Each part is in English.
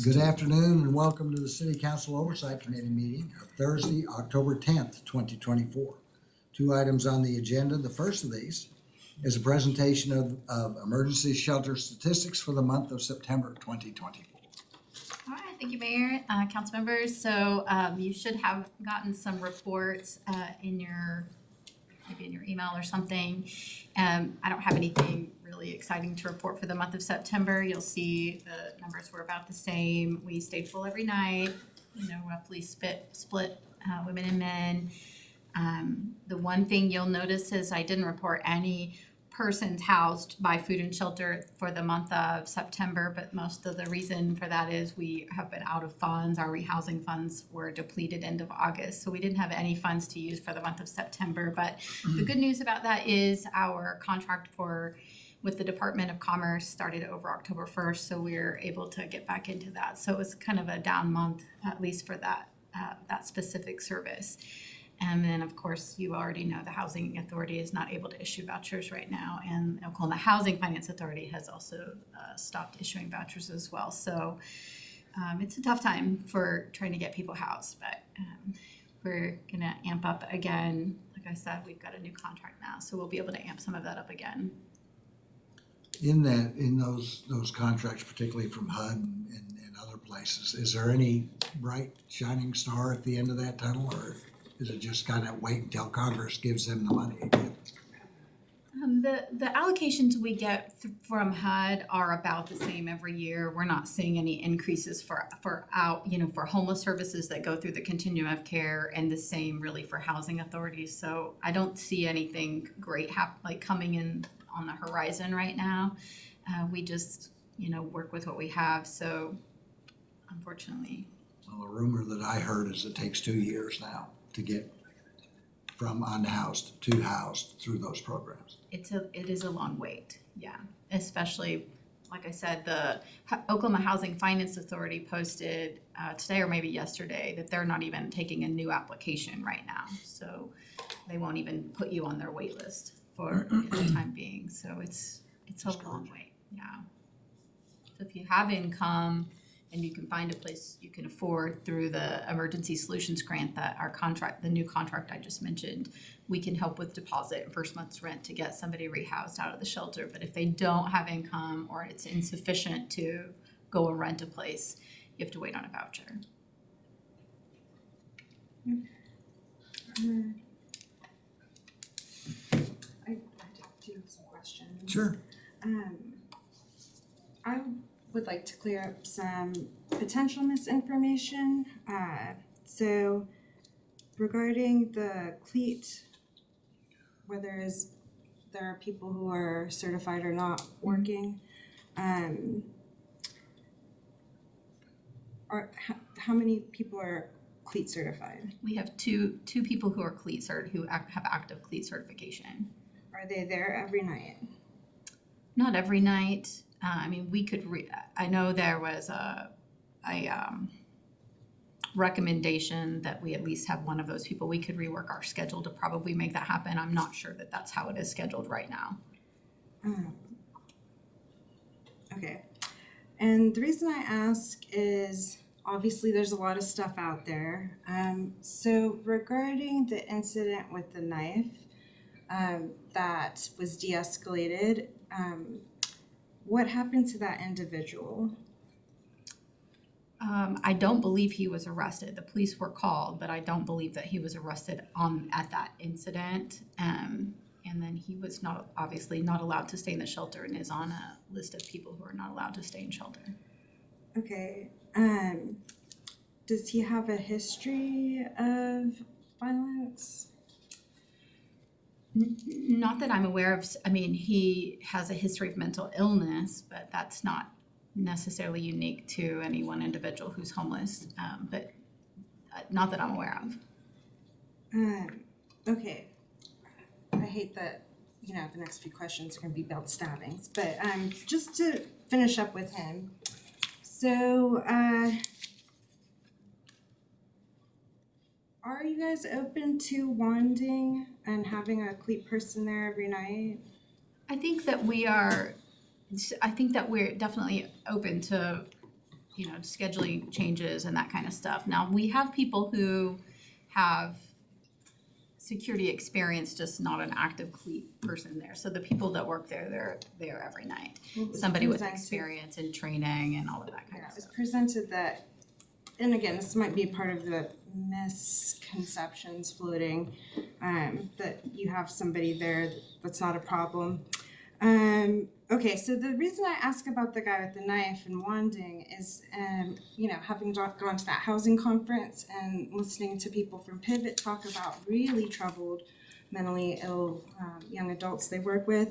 Good afternoon and welcome to the City Council Oversight Committee meeting of Thursday, October 10th, 2024. Two items on the agenda. The first of these is a presentation of emergency shelter statistics for the month of September 2024. All right, thank you, Mayor, council members. So you should have gotten some reports maybe in your email or something. I don't have anything really exciting to report for the month of September. You'll see the numbers were about the same. We stayed full every night, roughly split women and men. The one thing you'll notice is I didn't report any persons housed by food and shelter for the month of September, but most of the reason for that is we have been out of funds. Our rehousing funds were depleted end of August, so we didn't have any funds to use for the month of September. But the good news about that is our contract with the Department of Commerce started over October 1st, so we were able to get back into that. So it was kind of a down month, at least for that specific service. And then, of course, you already know the Housing Authority is not able to issue vouchers right now, and Oklahoma Housing Finance Authority has also stopped issuing vouchers as well. So it's a tough time for trying to get people housed, but we're going to amp up again. Like I said, we've got a new contract now, so we'll be able to amp some of that up again. In those contracts, particularly from HUD and other places, is there any bright shining star at the end of that tunnel, or is it just kind of wait until Congress gives them the money again? The allocations we get from HUD are about the same every year. We're not seeing any increases for homeless services that go through the continuum of care, and the same really for housing authorities. So I don't see anything great coming in on the horizon right now. We just work with what we have. So unfortunately, Well, the rumor that I heard is it takes 2 years now to get from unhoused to housed through those programs. It is a long wait, yeah. Especially, like I said, the Oklahoma Housing Finance Authority posted today or maybe yesterday that they're not even taking a new application right now. So they won't even put you on their wait list for the time being. So it's a long wait, yeah. So if you have income and you can find a place you can afford through the Emergency Solutions Grant that the new contract I just mentioned, we can help with deposit and first month's rent to get somebody rehoused out of the shelter. But if they don't have income or it's insufficient to go and rent a place, you have to wait on a voucher. I do have some questions. Sure. I would like to clear up some potential misinformation. So regarding the CLEAT, whether there are people who are certified or not working, how many people are CLEAT certified? We have two people who are CLEAT cert who have active CLEAT certification. Are they there every night? Not every night. We could. I know there was a recommendation that we at least have one of those people. We could rework our schedule to probably make that happen. I'm not sure that that's how it is scheduled right now. Okay. And the reason I ask is obviously there's a lot of stuff out there. So regarding the incident with the knife that was de-escalated, what happened to that individual? I don't believe he was arrested. The police were called, but I don't believe that he was arrested at that incident. And then he was obviously not allowed to stay in the shelter and is on a list of people who are not allowed to stay in shelter. Okay. Does he have a history of violence? Not that I'm aware of. He has a history of mental illness, but that's not necessarily unique to any one individual who's homeless, but not that I'm aware of. Okay. I hate that, the next few questions are going to be belt stabbings, but just to finish up with him. So, are you guys open to wanding and having a CLEAT person there every night? I think that we're definitely open to scheduling changes and that kind of stuff. Now, we have people who have security experience, just not an active person there. So the people that work there, they're there every night. Somebody with experience and training and all of that kind of It was stuff. presented that, and again, this might be part of the misconceptions floating, that you have somebody there that's not a problem. Okay, so the reason I ask about the guy with the knife and wanding is, having gone to that housing conference and listening to people from Pivot talk about really troubled, mentally ill young adults they work with.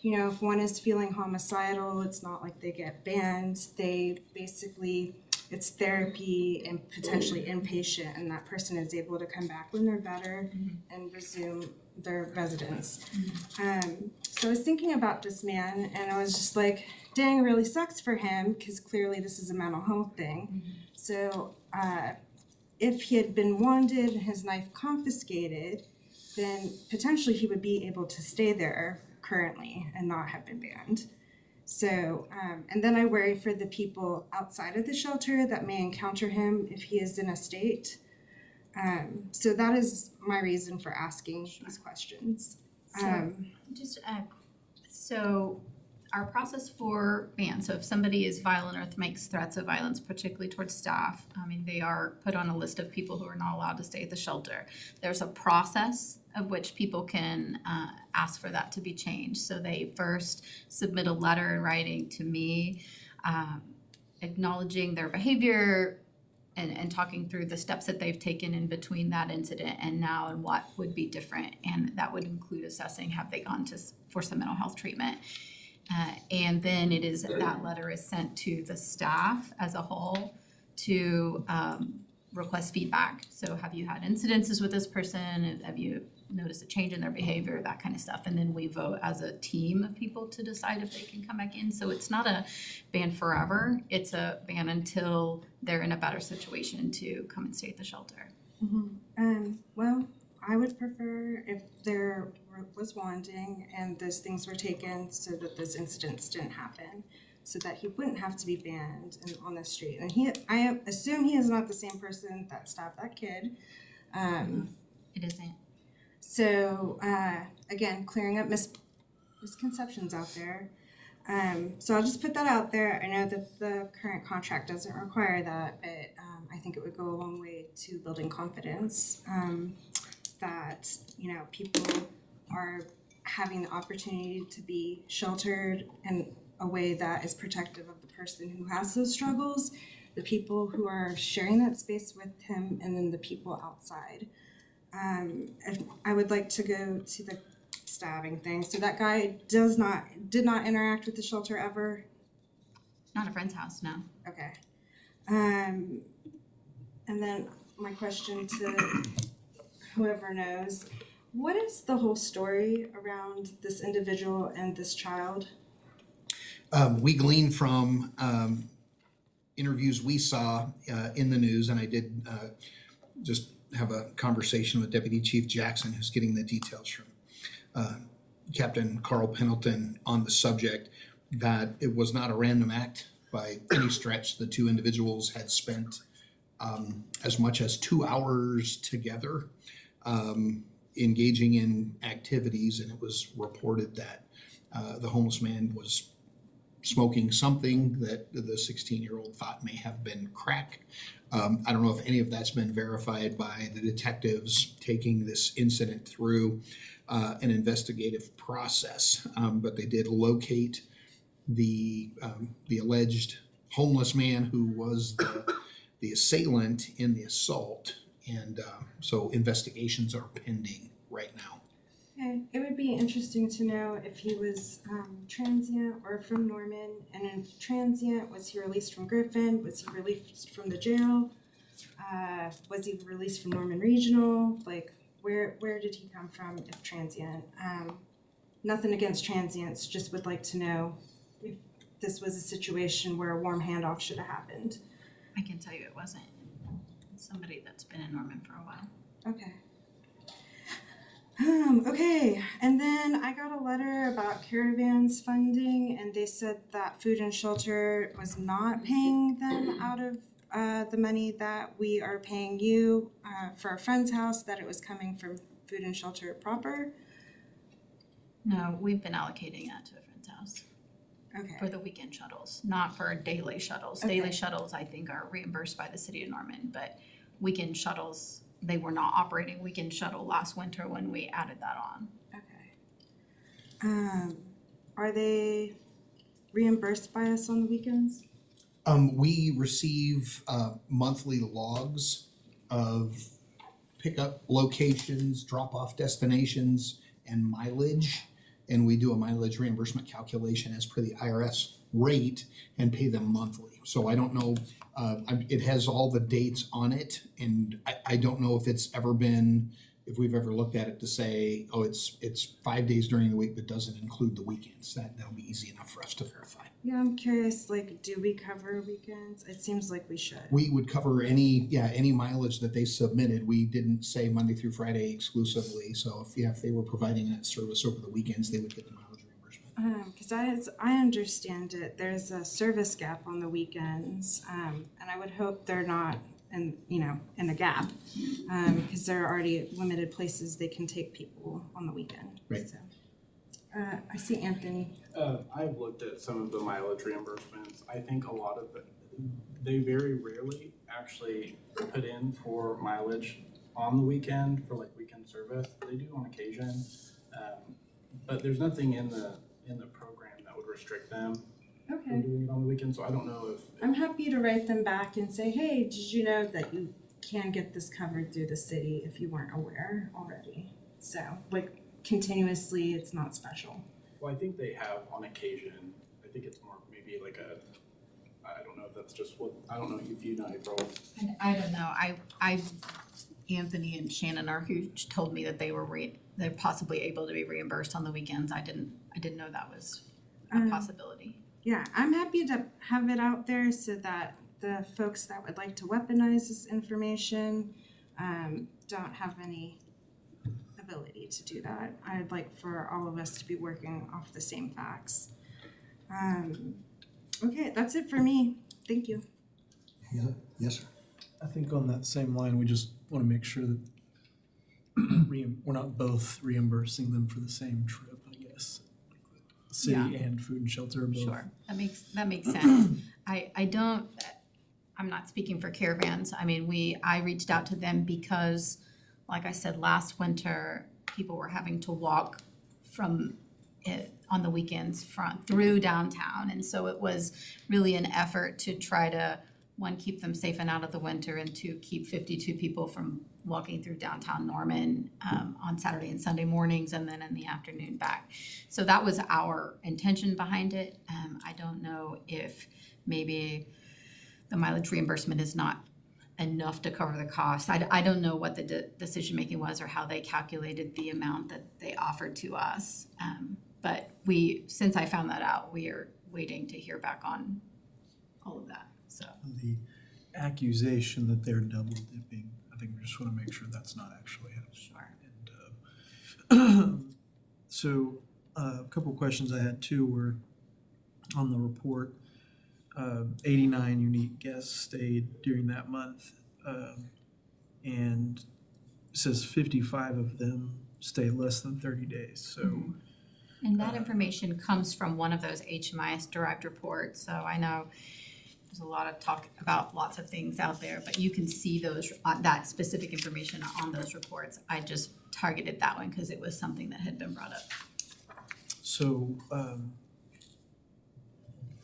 If one is feeling homicidal, it's not like they get banned. They basically, it's therapy and potentially inpatient, and that person is able to come back when they're better and resume their residence. So I was thinking about this man, and I was just like, dang, it really sucks for him, because clearly this is a mental health thing. So if he had been wounded and his knife confiscated, then potentially he would be able to stay there currently and not have been banned. So, and then I worry for the people outside of the shelter that may encounter him if he is in a state. So that is my reason for asking these questions. So our process for ban, so if somebody is violent or makes threats of violence, particularly towards staff, they are put on a list of people who are not allowed to stay at the shelter. There's a process of which people can ask for that to be changed. So they first submit a letter in writing to me, acknowledging their behavior and talking through the steps that they've taken in between that incident and now and what would be different. And that would include assessing, have they gone for some mental health treatment? And then that letter is sent to the staff as a whole to request feedback. So have you had incidences with this person? Have you noticed a change in their behavior? That kind of stuff. And then we vote as a team of people to decide if they can come back in. So it's not a ban forever. It's a ban until they're in a better situation to come and stay at the shelter. Well, I would prefer if there was wanting and those things were taken so that those incidents didn't happen, so that he wouldn't have to be banned and on the street. And I assume he is not the same person that stabbed that kid. It isn't. So again, clearing up misconceptions out there. So I'll just put that out there. I know that the current contract doesn't require that, but I think it would go a long way to building confidence that people are having the opportunity to be sheltered in a way that is protective of the person who has those struggles, the people who are sharing that space with him, and then the people outside. I would like to go to the stabbing thing. So that guy did not interact with the shelter ever? Not a friend's house, no. Okay. And then my question to whoever knows, what is the whole story around this individual and this child? We gleaned from interviews we saw in the news, and I did just have a conversation with Deputy Chief Jackson, who's getting the details from Captain Carl Pendleton on the subject, that it was not a random act by any stretch. The two individuals had spent as much as 2 hours together engaging in activities, and it was reported that the homeless man was smoking something that the 16-year-old thought may have been crack. I don't know if any of that's been verified by the detectives taking this incident through an investigative process, but they did locate the alleged homeless man who was the assailant in the assault, and so investigations are pending right now. Okay. It would be interesting to know if he was transient or from Norman, and if transient, was he released from Griffin? Was he released from the jail? Was he released from Norman Regional? Like, where did he come from if transient? Nothing against transients, just would like to know if this was a situation where a warm handoff should have happened. I can tell you it wasn't. It's somebody that's been in Norman for a while. Okay. Okay, and then I got a letter about caravans funding, and they said that Food and Shelter was not paying them out of the money that we are paying you for a friend's house, that it was coming from Food and Shelter proper. No, we've been allocating that to a friend's house for Okay, the weekend shuttles, not for daily shuttles. Okay. Daily shuttles, I think, are reimbursed by the city of Norman, but weekend shuttles, they were not operating weekend shuttle last winter when we added that on. okay. Are they reimbursed by us on the weekends? We receive monthly logs of pickup locations, drop-off destinations, and mileage. And we do a mileage reimbursement calculation as per the IRS rate and pay them monthly. So I don't know, it has all the dates on it, and I don't know if it's ever been, if we've ever looked at it to say, oh, it's 5 days during the week, but doesn't include the weekends. That'll be easy enough for us to verify. Yeah, I'm curious, like, do we cover weekends? It seems like we should. We would cover any mileage that they submitted. We didn't say Monday through Friday exclusively. So if they were providing that service over the weekends, they would get the mileage reimbursement. Because as I understand it, there's a service gap on the weekends, and I would hope they're not in a gap, because there are already limited places they can take people on the weekend. Right. So, I see Anthony. I've looked at some of the mileage reimbursements. I think a lot of it, they very rarely actually put in for mileage on the weekend for like weekend service. They do on occasion, but there's nothing in the program that would restrict them from Okay. doing it on the weekend. So I don't know if I'm happy to write them back and say, hey, did you know that you can get this covered through the city if you weren't aware already? So, like, continuously, it's not special. Well, I think they have on occasion. I think it's more maybe like I don't know if that's just what, I don't know if you know, April. I don't know, Anthony and Shannon are who told me that they're possibly able to be reimbursed on the weekends. I didn't know that was a possibility. Yeah, I'm happy to have it out there so that the folks that would like to weaponize this information don't have any ability to do that. I'd like for all of us to be working off the same facts. Okay, that's it for me. Thank you. Yes, sir. I think on that same line, we just want to make sure that we're not both reimbursing them for the same trip, I guess. City Yeah. and Food and Shelter are both. Sure, that makes sense. I'm not speaking for caravans. I mean, I reached out to them because, like I said, last winter, people were having to walk from it on the weekends through downtown. And so it was really an effort to try to, one, keep them safe and out of the winter, and two, keep 52 people from walking through downtown Norman on Saturday and Sunday mornings, and then in the afternoon back. So that was our intention behind it. I don't know if maybe the mileage reimbursement is not enough to cover the cost. I don't know what the decision making was or how they calculated the amount that they offered to us. But since I found that out, we are waiting to hear back on all of that. So The accusation that they're double dipping, I think we just want to make sure that's not actually happening. sure. And so a couple of questions I had too were on the report. 89 unique guests stayed during that month, and it says 55 of them stay less than 30 days. So And that information comes from one of those HMIS derived reports. So I know there's a lot of talk about lots of things out there, but you can see that specific information on those reports. I just targeted that one because it was something that had been brought up. So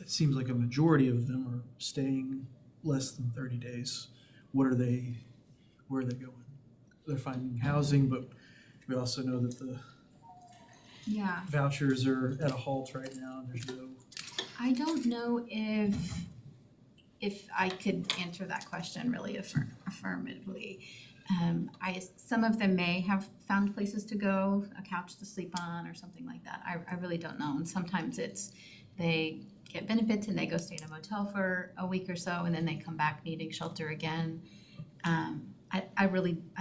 it seems like a majority of them are staying less than 30 days. Where are they going? They're finding housing, but we also know that the Yeah. vouchers are at a halt right now, and there's no. I don't know if I could answer that question really affirmatively. Some of them may have found places to go, a couch to sleep on or something like that. I really don't know. And sometimes they get benefits and they go stay in a motel for a week or so, and then they come back needing shelter again. I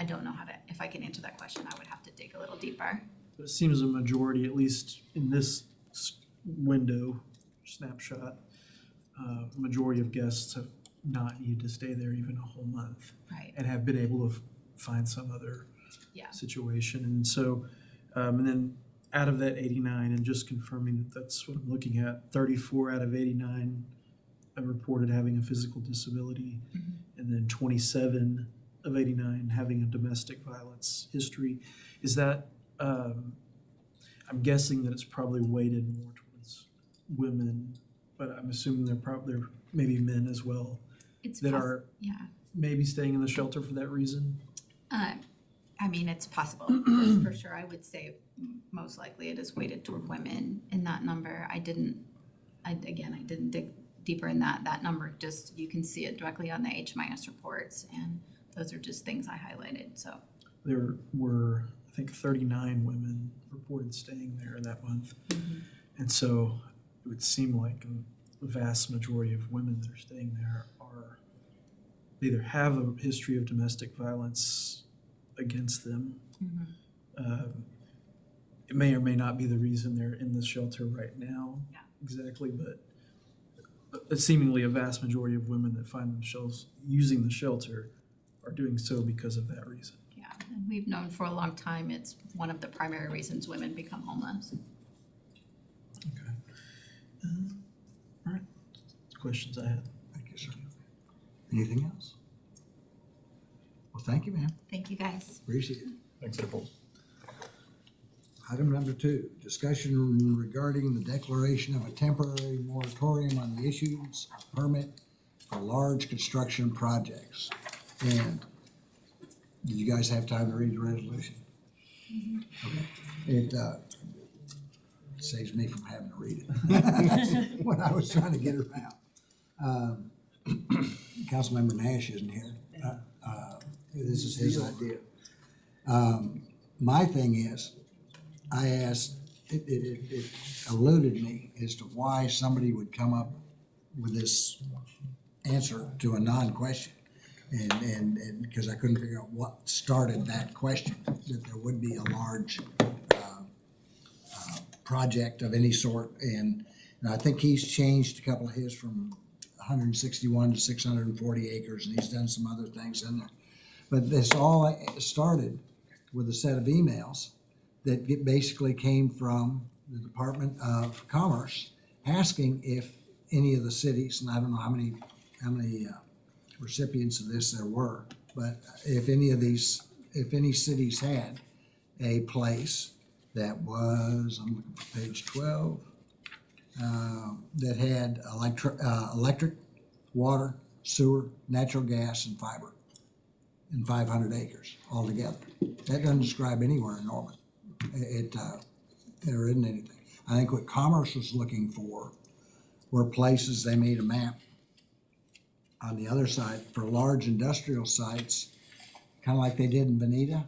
don't know if I can answer that question. I would have to dig dig a little deeper. But it seems a majority, at least in this window snapshot, majority of guests have not needed to stay there even a whole month Right. and have been able to find some other Yeah. situation. And so, and then out of that 89, and just confirming that that's what I'm looking at, 34 out of 89 have reported having a physical disability, and then 27 of 89 having a domestic violence history. Is that, I'm guessing that it's probably weighted more towards women, but I'm assuming there may be men as well It's that are yeah. maybe staying in the shelter for that reason. I mean, it's possible for sure. I would say most likely it is weighted toward women in that number. I didn't dig deeper in that. That number just, you can see it directly on the H- reports, and those are just things I highlighted, so. There were, I think, 39 women reported staying there that month. And so it would seem like the vast majority of women that are staying there they either have a history of domestic violence against them. It may or may not be the reason they're in the shelter right now. Yeah. Exactly, but seemingly a vast majority of women that find themselves using the shelter are doing so because of that reason. Yeah, and we've known for a long time it's one of the primary reasons women become homeless. Okay. All right. Questions I had. Thank you, sir. Anything else? Well, thank you, ma'am. Thank you, guys. Appreciate it. Thanks, April. Item number 2, discussion regarding the declaration of a temporary moratorium on the issuance of permit for large construction projects. And did you guys have time to read the resolution? Okay. It saves me from having to read it when I was trying to get it around. Councilmember Nash isn't here. This is his idea. My thing is, I asked, it eluded me as to why somebody would come up with this answer to a non-question. And because I couldn't figure out what started that question, that there would be a large project of any sort. And I think he's changed a couple of his from 161 to 640 acres, and he's done some other things in there. But this all started with a set of emails that basically came from the Department of Commerce asking if any of the cities, and I don't know how many recipients of this there were, but if any cities had a place that was, I'm looking for page 12, that had electric, water, sewer, natural gas, and fiber in 500 acres altogether. That doesn't describe anywhere in Norman. There isn't anything. I think what Commerce was looking for were places, they made a map on the other side for large industrial sites, kind of like they did in Veneta.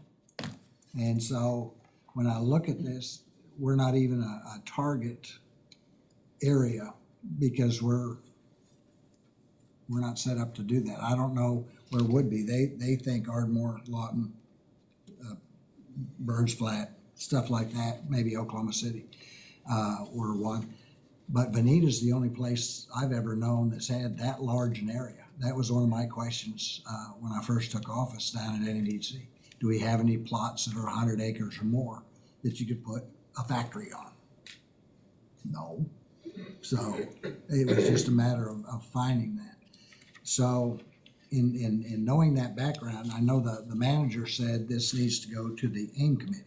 And so when I look at this, we're not even a target area because we're not set up to do that. I don't know where it would be. They think Ardmore, Lawton, Burns Flat, stuff like that, maybe Oklahoma City were one. But Veneta's the only place I've ever known that's had that large an area. That was one of my questions when I first took office down at NEDC. Do we have any plots that are 100 acres or more that you could put a factory on? No. So it was just a matter of finding that. So in knowing that background, I know the manager said this needs to go to the AIM committee,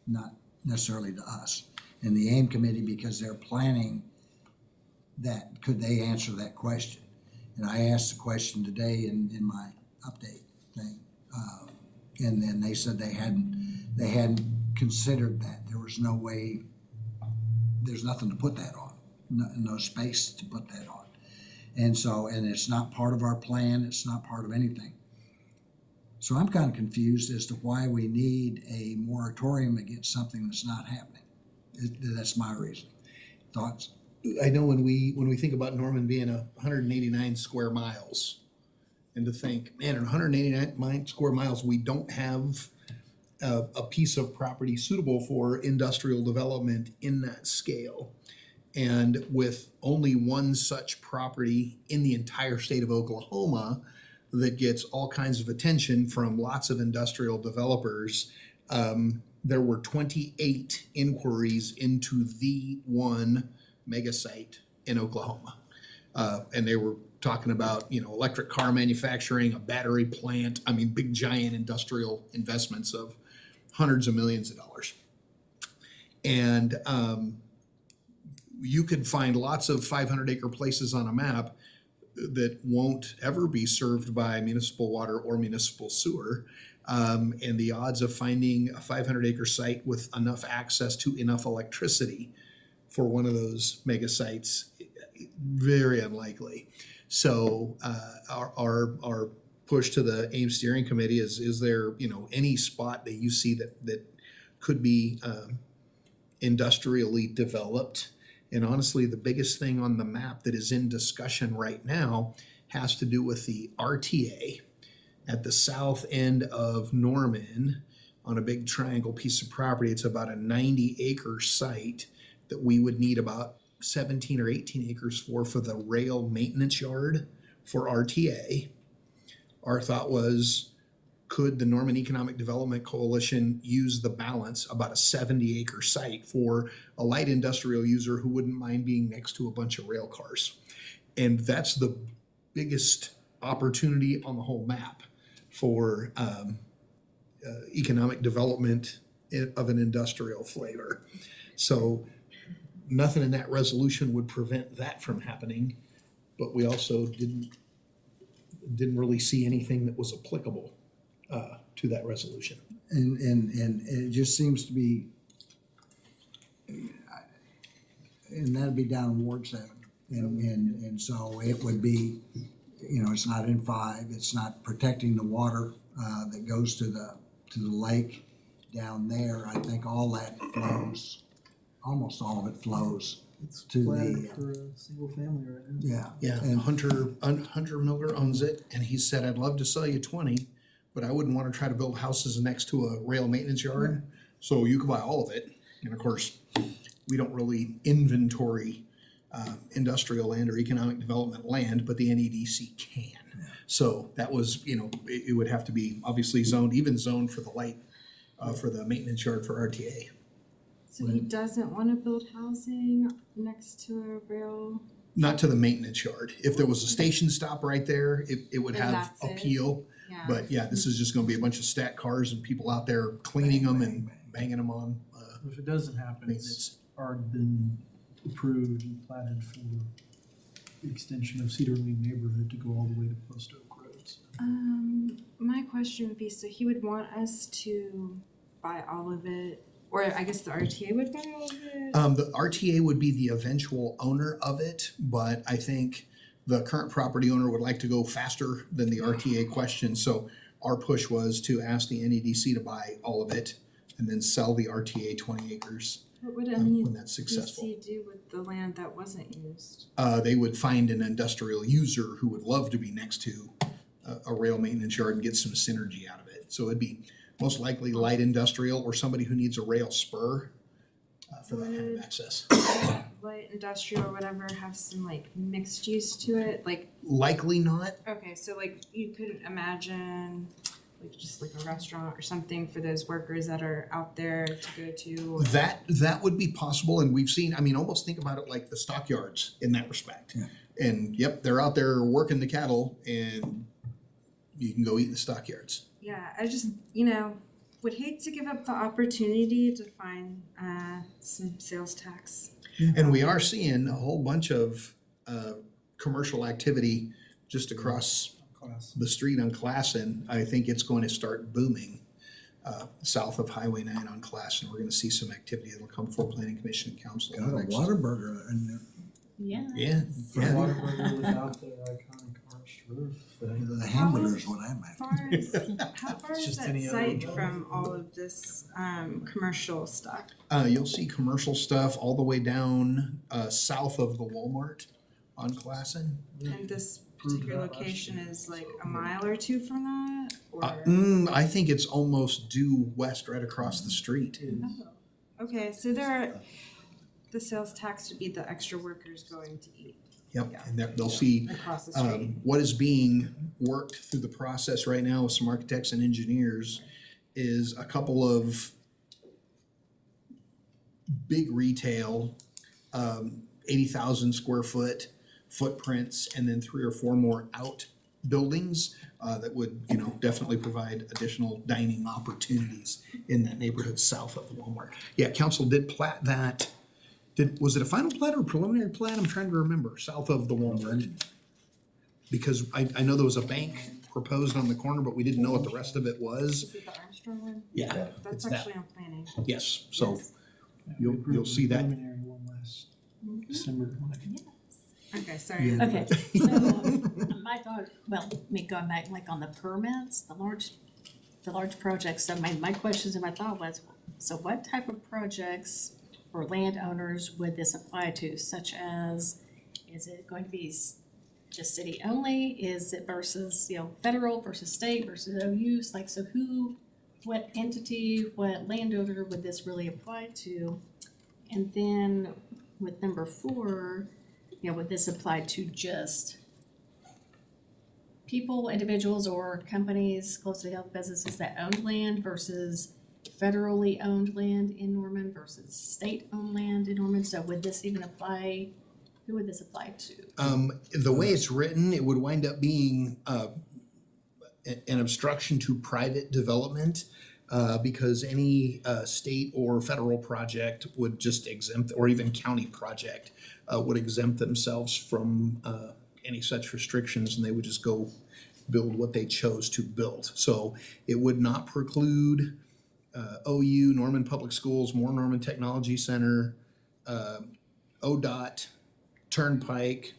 not necessarily to us. And the AIM committee, because they're planning that, could they answer that question? And I asked the question today in my update thing. And then they said they hadn't considered that. There was no way, there's nothing to put that on, no space to put that on. And so, and it's not part of our plan, it's not part of anything. So I'm kind of confused as to why we need a moratorium against something that's not happening. That's my reasoning. Thoughts? I know when we think about Norman being 189 square miles, and to think, man, in 189 square miles, we don't have a piece of property suitable for industrial development in that scale. And with only one such property in the entire state of Oklahoma that gets all kinds of attention from lots of industrial developers, there were 28 inquiries into the one mega site in Oklahoma. And they were talking about, electric car manufacturing, a battery plant, big giant industrial investments of hundreds of millions of dollars. And you could find lots of 500-acre places on a map that won't ever be served by municipal water or municipal sewer. And the odds of finding a 500-acre site with enough access to enough electricity for one of those mega sites, very unlikely. So our push to the AIM steering committee is there, any spot that you see that could be industrially developed? And honestly, the biggest thing on the map that is in discussion right now has to do with the RTA at the south end of Norman on a big triangle piece of property. It's about a 90-acre site that we would need about 17 or 18 acres for the rail maintenance yard for RTA. Our thought was, could the Norman Economic Development Coalition use the balance, about a 70-acre site, for a light industrial user who wouldn't mind being next to a bunch of rail cars? And that's the biggest opportunity on the whole map for economic development of an industrial flavor. So nothing in that resolution would prevent that from happening, but we also didn't really see anything that was applicable to that resolution. And it just seems to be, and that'd be down in Ward 7. And so it would be, it's not in 5, it's not protecting the water that goes to the lake down there. I think all that flows, almost all of it flows It's to platted the, for a single family right now. yeah. Yeah, And Hunter Miller owns it, and he said, I'd love to sell you 20, but I wouldn't want to try to build houses next to a rail maintenance yard, so you can buy all of it. And of course, we don't really inventory industrial land or economic development land, but the NEDC can. So that was, it would have to be obviously zoned, even zoned for the light, for the maintenance yard for RTA. So he doesn't want to build housing next to a rail? Not to the maintenance yard. If there was a station stop right there, it would Then have that's it. appeal. Yeah. But yeah, this is just gonna be a bunch of stacked cars and people out there cleaning them and banging them on If it doesn't happen, it's maintenance. already been approved and platted for the extension of Cedar Lane neighborhood to go all the way to Post Oak Roads. My question would be, so he would want us to buy all of it, or I guess the RTA would buy all of it? The RTA would be the eventual owner of it, but I think the current property owner would like to go faster than the RTA question. So our push was to ask the NEDC to buy all of it and then sell the RTA 20 acres What would when that's successful. NEDC do with the land that wasn't used? They would find an industrial user who would love to be next to a rail maintenance yard and get some synergy out of it. So it'd be most likely light industrial or somebody who needs a rail spur for that kind of access. Light industrial or whatever have some like mixed use to it, like, Likely not. okay, so like you could imagine like just like a restaurant or something for those workers that are out there to go to. Or... That would be possible, and we've seen, almost think about it like the stockyards in that respect. Yeah. And yep, they're out there working the cattle and you can go eat in the stockyards. Yeah, I just, would hate to give up the opportunity to find some sales tax. And we are seeing a whole bunch of commercial activity just across Class. the street on Classen. I think it's going to start booming south of Highway 9 on Classen. We're going to see some activity that'll come before Planning Commission and Council. got a next. Whataburger in there. Yeah. Yeah, For yeah. Whataburger without the iconic arched roof. The hamburger's what I meant. How far It's is just that any other site job. from all of this commercial stuff? You'll see commercial stuff all the way down south of the Walmart on Classen. And this particular location is like a mile or two from that, or? I think it's almost due west right across the street. Okay, so the sales tax would be the extra workers going to eat Yep, Yeah. and they'll see across the street. what is being worked through the process right now with some architects and engineers is a couple of big retail, 80,000 square foot footprints, and then 3 or 4 more out buildings that would, definitely provide additional dining opportunities in that neighborhood south of the Walmart. Yeah, council did plat that. Was it a final plat or preliminary plat? I'm trying to remember, south of the Walmart. Because I know there was a bank proposed on the corner, but we didn't know what the rest of it was. Is it the Armstrong one? Yeah, That's it's that. actually on planning. Yes, so Yes. you'll see that. Preliminary one last December. Okay, sorry. Yeah. Okay, so my thought, well, me going back like on the permits, the large projects, so my questions and my thought was, so what type of projects or landowners would this apply to, such as, is it going to be just city only? Is it versus, federal versus state versus OUs? Like, so what entity, what landowner would this really apply to? And then with number 4, would this apply to just people, individuals, or companies, closely held businesses that own land versus federally owned land in Norman versus state-owned land in Norman? So would this even apply, who would this apply to? The way it's written, it would wind up being an obstruction to private development because any state or federal project would just exempt, or even county project would exempt themselves from any such restrictions, and they would just go build what they chose to build. So it would not preclude OU, Norman Public Schools, Moore Norman Technology Center, ODOT, Turnpike,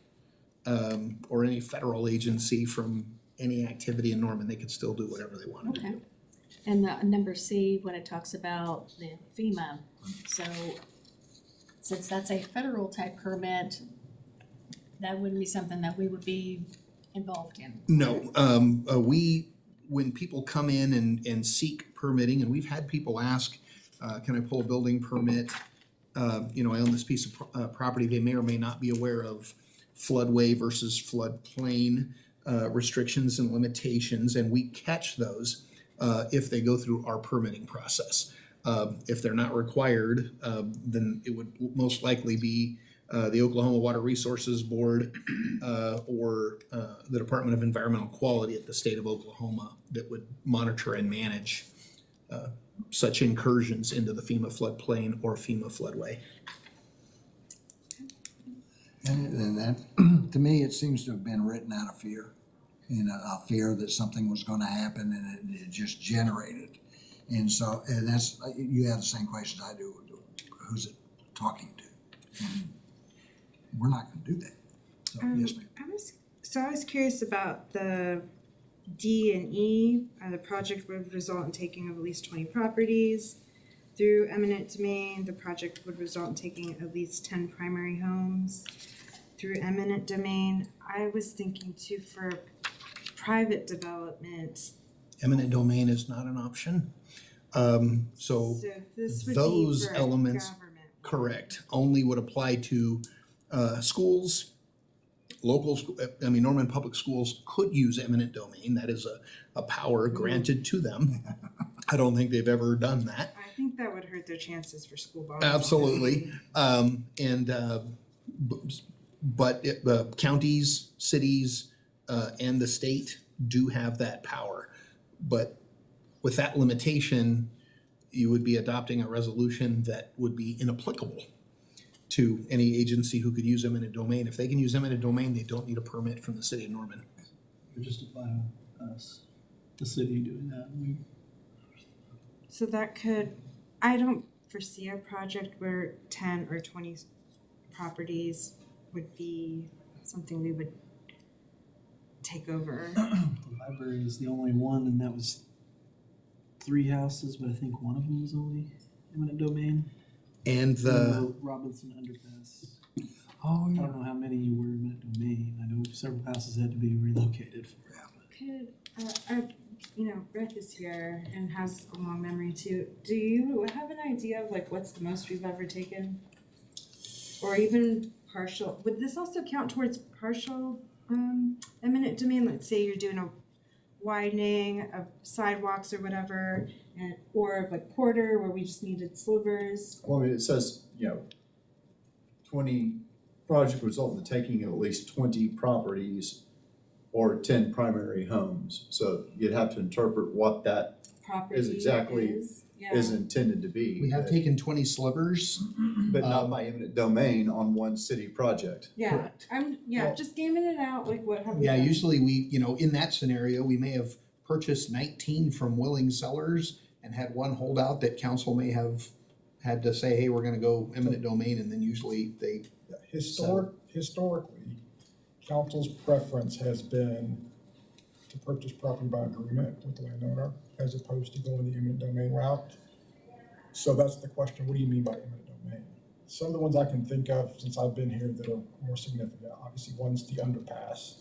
or any federal agency from any activity in Norman. They could still do whatever they wanted to Okay. do. And the number C, when it talks about the FEMA, so since that's a federal type permit, that wouldn't be something that we would be involved in. No, when people come in and seek permitting, and we've had people ask, can I pull a building permit? I own this piece of property, they may or may not be aware of floodway versus floodplain restrictions and limitations, and we catch those if they go through our permitting process. If they're not required, then it would most likely be the Oklahoma Water Resources Board or the Department of Environmental Quality at the state of Oklahoma that would monitor and manage such incursions into the FEMA floodplain or FEMA floodway. And that, to me, it seems to have been written out of fear. A fear that something was gonna happen, and it just generated. And so, and that's, you have the same questions I do, who's it talking to? And we're not gonna do that. So, yes, ma'am. I was curious about the D and E. The project would result in taking of at least 20 properties. Through eminent domain, the project would result in taking at least 10 primary homes. Through eminent domain, I was thinking too for private development. Eminent domain is not an option. So This would those be for elements- government. correct, only would apply to schools, Norman Public Schools could use eminent domain. That is a power granted to them. I don't think they've ever done that. I think that would hurt their chances for school bonds. Absolutely. But counties, cities, and the state do have that power. But with that limitation, you would be adopting a resolution that would be inapplicable to any agency who could use eminent domain. If they can use eminent domain, they don't need a permit from the city of Norman. Or just apply on us, the city doing that. So that could, I don't foresee a project where 10 or 20 properties would be something we would take over. The library is the only one, and that was 3 houses, but I think one of them was only eminent domain. And the Robinson Underpass. Oh, I don't know how many you were eminent domain. I know several houses had to be relocated. Could, Rick is here and has a long memory too. Do you have an idea of like what's the most we've ever taken? Or even partial, would this also count towards partial eminent domain? Let's say you're doing a widening of sidewalks or whatever, or like quarter where we just needed slivers. Well, I mean, it says, 20 project result in the taking of at least 20 properties or 10 primary homes. So you'd have to interpret what that Property is exactly is, yeah. is intended to be. We have taken 20 slivers. But not by eminent domain on one city project. Yeah, Correct. Well, just gaming it out, like what have we Yeah, done? usually we, in that scenario, we may have purchased 19 from willing sellers and had one holdout that council may have had to say, hey, we're gonna go eminent domain, and then usually they, Historically, council's preference has been to purchase property by agreement with the landowner as opposed to going the eminent domain route. So that's the question, what do you mean by eminent domain? Some of the ones I can think of since I've been here that are more significant, obviously one's the underpass.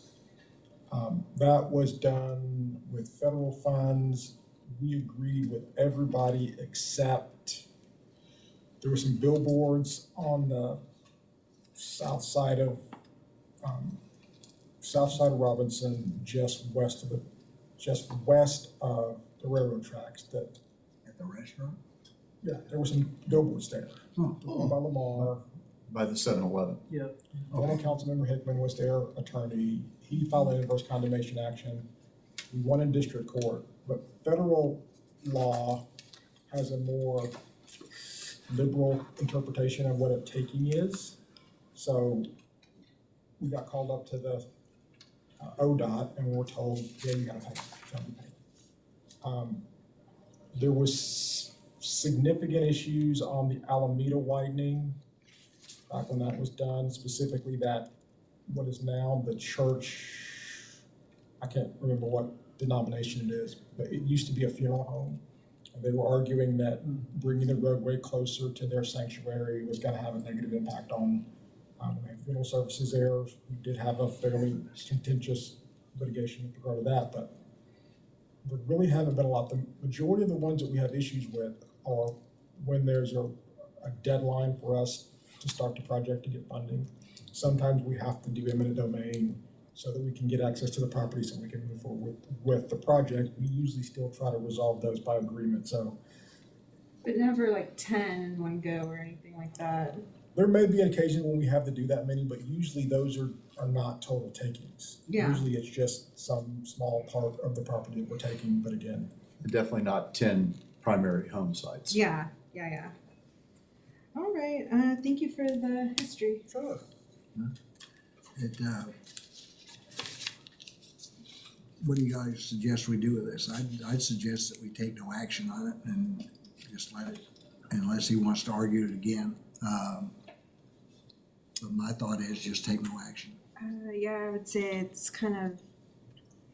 That was done with federal funds. We agreed with everybody except there were some billboards on the south side of Robinson, just west of the railroad tracks that, At the restaurant? yeah, there were some billboards there. Oh. The one by Lamar, By the 7-Eleven. Yep. former Councilmember Hickman was their attorney. He filed an inverse condemnation action. We won in district court, but federal law has a more liberal interpretation of what a taking is. So we got called up to the ODOT and we were told, yeah, you gotta take it. There was significant issues on the Alameda widening back when that was done, specifically that what is now the church, I can't remember what denomination it is, but it used to be a funeral home. And they were arguing that bringing the roadway closer to their sanctuary was gonna have a negative impact on they have funeral services there. We did have a fairly contentious litigation with regard to that, but there really haven't been a lot. The majority of the ones that we have issues with are when there's a deadline for us to start the project to get funding. Sometimes we have to do eminent domain so that we can get access to the property so we can move forward with the project. We usually still try to resolve those by agreement, so. But never like 10 in one go or anything like that. There may be an occasion when we have to do that many, but usually those are not total takings. Yeah. Usually it's just some small part of the property that we're taking, but again. Definitely not 10 primary home sites. Yeah. All right, thank you for the history. Sure. What do you guys suggest we do with this? I'd suggest that we take no action on it and just let it, unless he wants to argue it again. But my thought is just take no action. Yeah, I would say it's kind of,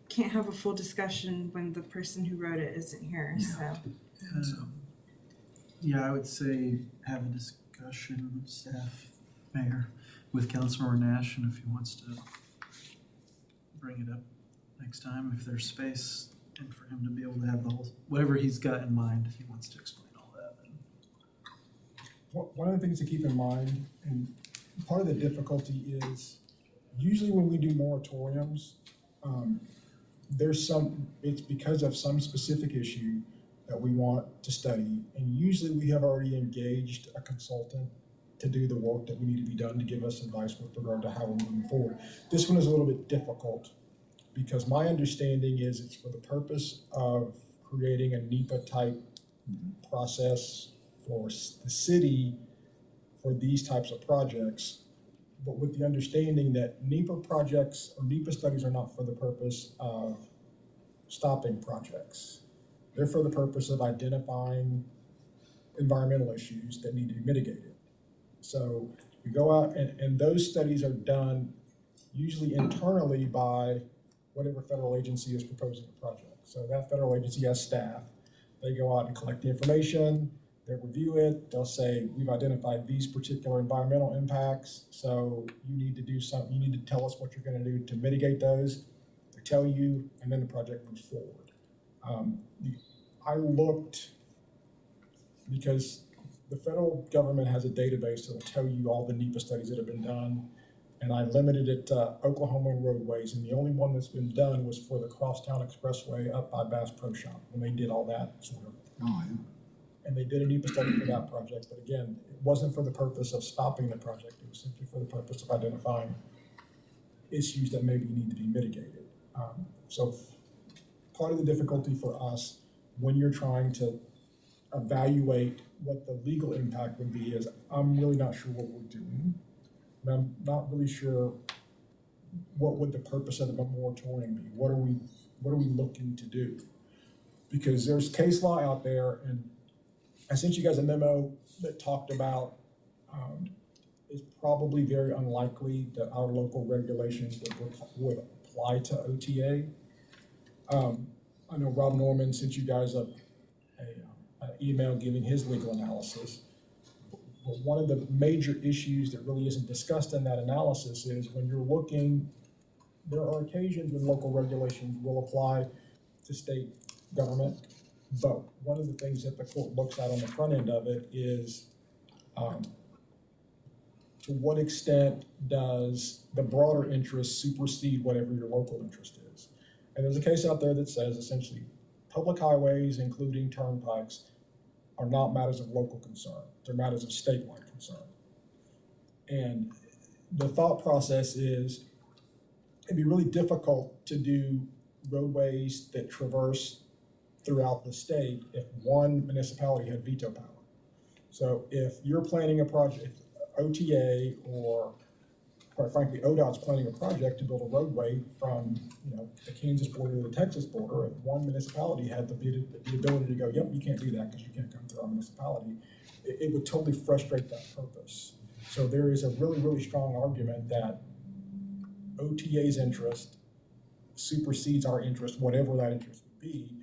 can't have a full discussion when the person who wrote it isn't here, so. And so, Yeah, I would say have a discussion, staff, mayor, with Councilmember Nash, and if he wants to bring it up next time, if there's space, and for him to be able to have the whole, whatever he's got in mind, if he wants to explain all that. One of the things to keep in mind, and part of the difficulty is, usually when we do moratoriums, it's because of some specific issue that we want to study, and usually we have already engaged a consultant to do the work that we need to be done to give us advice with regard to how we're moving forward. This one is a little bit difficult, because my understanding is it's for the purpose of creating a NEPA-type process for the city for these types of projects, but with the understanding that NEPA projects or NEPA studies are not for the purpose of stopping projects. They're for the purpose of identifying environmental issues that need to be mitigated. So we go out and those studies are done usually internally by whatever federal agency is proposing a project. So that federal agency has staff. They go out and collect the information. They'll review it, they'll say, we've identified these particular environmental impacts, so you need to do something, you need to tell us what you're gonna do to mitigate those. They tell you, and then the project moves forward. I looked, because the federal government has a database that'll tell you all the NEPA studies that have been done, and I limited it to Oklahoma and roadways, and the only one that's been done was for the Crosstown Expressway up by Bass Pro Shop, when they did all that sort of. Oh, yeah. And they did a NEPA study for that project, but again, it wasn't for the purpose of stopping the project, it was simply for the purpose of identifying issues that maybe need to be mitigated. So part of the difficulty for us when you're trying to evaluate what the legal impact would be is I'm really not sure what we're doing. And I'm not really sure what would the purpose of the moratorium be. What are we looking to do? Because there's case law out there, and I sent you guys a memo that talked about it's probably very unlikely that our local regulations would apply to OTA. I know Rob Norman sent you guys an email giving his legal analysis. But one of the major issues that really isn't discussed in that analysis is when you're looking, there are occasions when local regulations will apply to state government. But one of the things that the court looks at on the front end of it is to what extent does the broader interest supersede whatever your local interest is? And there's a case out there that says essentially public highways, including turnpikes, are not matters of local concern. They're matters of statewide concern. And the thought process is it'd be really difficult to do roadways that traverse throughout the state if one municipality had veto power. So if you're planning a project, OTA or quite frankly, ODOT's planning a project to build a roadway from, the Kansas border to the Texas border, if one municipality had the ability to go, yep, you can't do that because you can't come through our municipality, it would totally frustrate that purpose. So there is a really, really strong argument that OTA's interest supersedes our interest, whatever that interest would be.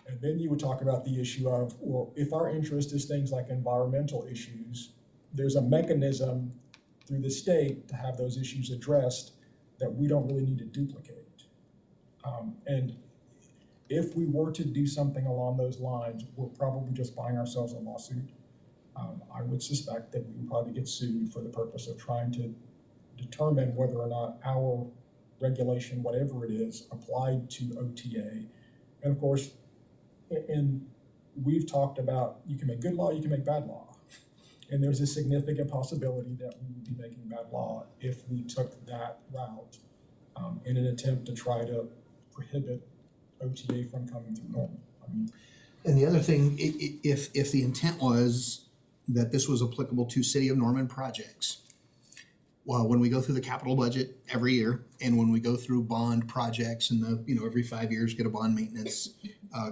And then you would talk about the issue of, well, if our interest is things like environmental issues, there's a mechanism through the state to have those issues addressed that we don't really need to duplicate. And if we were to do something along those lines, we're probably just buying ourselves a lawsuit. I would suspect that we would probably get sued for the purpose of trying to determine whether or not our regulation, whatever it is, applied to OTA. And of course, and we've talked about, you can make good law, you can make bad law. And there's a significant possibility that we would be making bad law if we took that route in an attempt to try to prohibit OTA from coming through Norman. And the other thing, if the intent was that this was applicable to City of Norman projects, well, when we go through the capital budget every year, and when we go through bond projects and every 5 years get a bond maintenance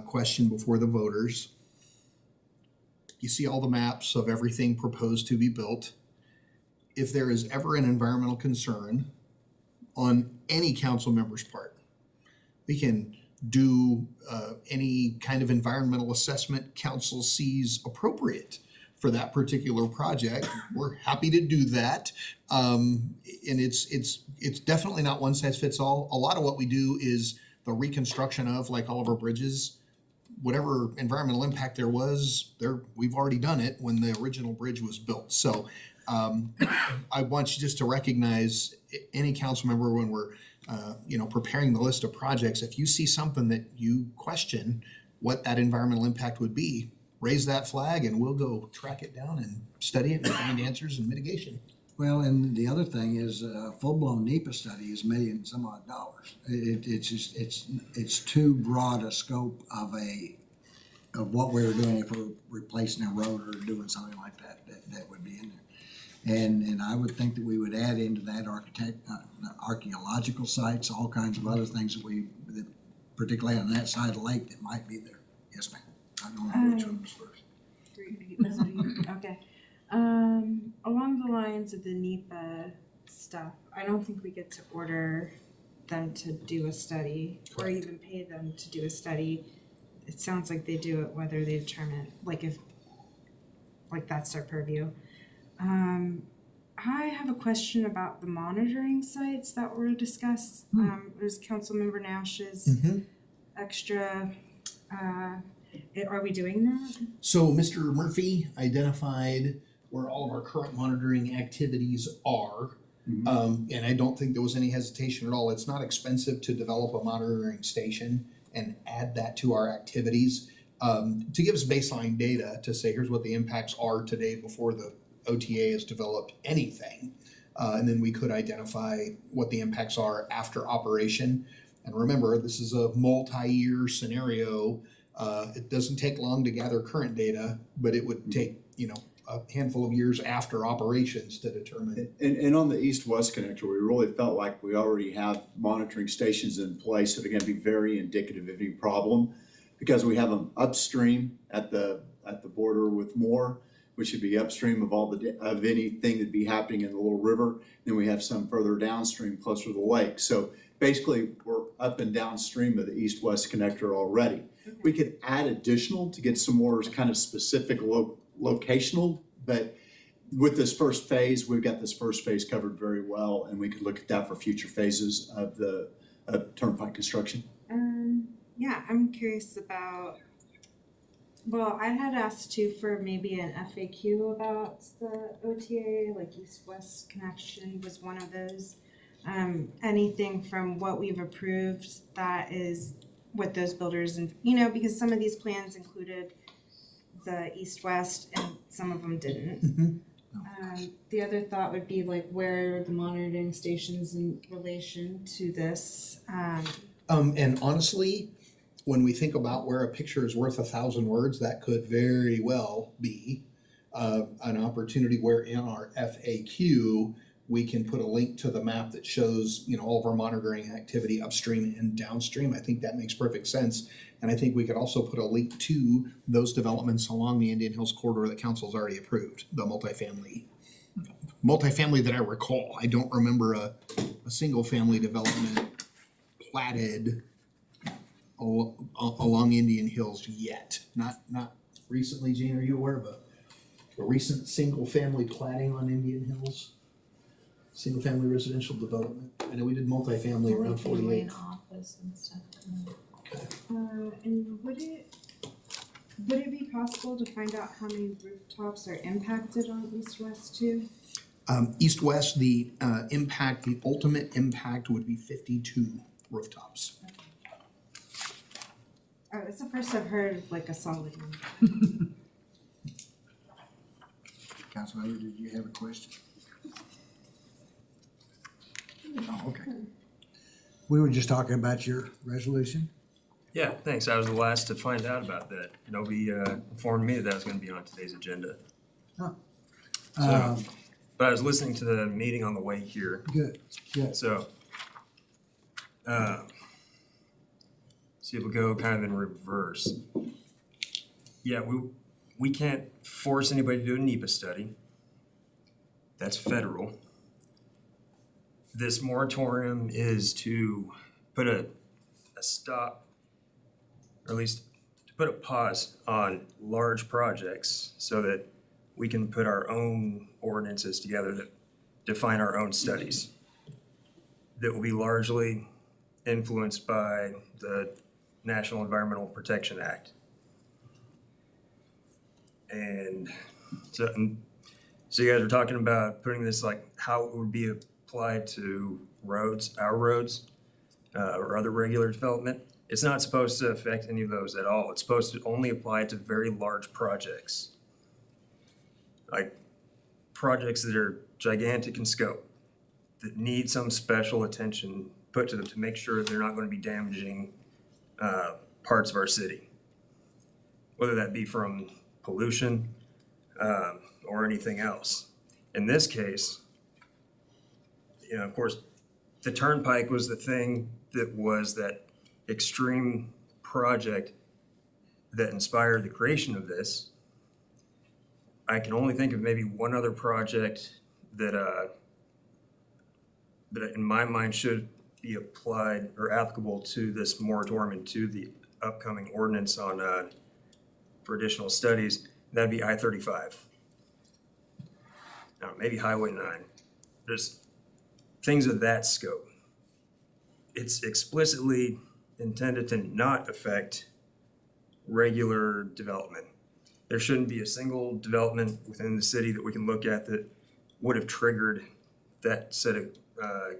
question before the voters, you see all the maps of everything proposed to be built. If there is ever an environmental concern on any council member's part, we can do any kind of environmental assessment council sees appropriate for that particular project. We're happy to do that. And it's definitely not one size fits all. A lot of what we do is the reconstruction of, like all of our bridges, whatever environmental impact there was, we've already done it when the original bridge was built. So I want you just to recognize any council member when we're preparing the list of projects, if you see something that you question what that environmental impact would be, raise that flag and we'll go track it down and study it and find answers and mitigation. Well, and the other thing is a full-blown NEPA study is $1 million some odd dollars. It's too broad a scope of what we were doing if we're replacing a road or doing something like that would be in there. And I would think that we would add into that archaeological sites, all kinds of other things that particularly on that side of the lake that might be there. Yes, ma'am. I don't know which one was first. Okay. Along the lines of the NEPA stuff, I don't think we get to order them to do a study or even pay them to do a study. It sounds like they do it whether they determine, like if like that's their purview. I have a question about the monitoring sites that were discussed. It was Councilmember Nash's extra, are we doing that? So Mr. Murphy identified where all of our current monitoring activities are. And I don't think there was any hesitation at all. It's not expensive to develop a monitoring station and add that to our activities. To give us baseline data to say, here's what the impacts are today before the OTA has developed anything. And then we could identify what the impacts are after operation. And remember, this is a multi-year scenario. It doesn't take long to gather current data, but it would take, a handful of years after operations to determine. And on the east-west connector, we really felt like we already have monitoring stations in place that are gonna be very indicative of any problem, because we have them upstream at the border with Moore, which should be upstream of of anything that'd be happening in the Little River. Then we have some further downstream closer to the lake. So basically, we're up and downstream of the east-west connector already. We could add additional to get some more kind of specific locational, but with this first phase, we've got this first phase covered very well, and we could look at that for future phases of the turnpike construction. Yeah, I'm curious about, well, I had asked too for maybe an FAQ about the OTA, like east-west connection was one of those. Anything from what we've approved that is with those builders, and because some of these plans included the east-west and some of them didn't. The other thought would be like, where are the monitoring stations in relation to this? And honestly, when we think about where a picture is worth 1,000 words, that could very well be an opportunity where in our FAQ, we can put a link to the map that shows, all of our monitoring activity upstream and downstream. I think that makes perfect sense. And I think we could also put a link to those developments along the Indian Hills corridor that council's already approved, the multifamily that I recall. I don't remember a single family development platted along Indian Hills yet. Not recently. Gene, are you aware of a recent single family platting on Indian Hills? Single family residential development? I know we did multifamily around 48. Office and stuff. And would it be possible to find out how many rooftops are impacted on east-west too? East-west, the ultimate impact would be 52 rooftops. Oh, it's the first I've heard of like a solid one. Councilmember, did you have a question? Oh, okay. We were just talking about your resolution. Yeah, thanks. I was the last to find out about that. Nobody informed me that was going to be on today's agenda. Oh. So, but I was listening to the meeting on the way here. Good. So, see if we go kind of in reverse. Yeah, we can't force anybody to do a NEPA study. That's federal. This moratorium is to put a stop, or at least to put a pause on large projects so that we can put our own ordinances together that define our own studies that will be largely influenced by the National Environmental Protection Act. And so you guys were talking about putting this, like how it would be applied to roads, our roads, or other regular development. It's not supposed to affect any of those at all. It's supposed to only apply to very large projects. Like projects that are gigantic in scope, that need some special attention put to them to make sure they're not going to be damaging parts of our city. Whether that be from pollution or anything else. In this case, of course, the turnpike was the thing that was that extreme project that inspired the creation of this. I can only think of maybe one other project that in my mind should be applied or applicable to this moratorium and to the upcoming ordinance on for additional studies. That'd be I-35. I don't know, maybe Highway 9. There's things of that scope. It's explicitly intended to not affect regular development. There shouldn't be a single development within the city that we can look at that would have triggered that set of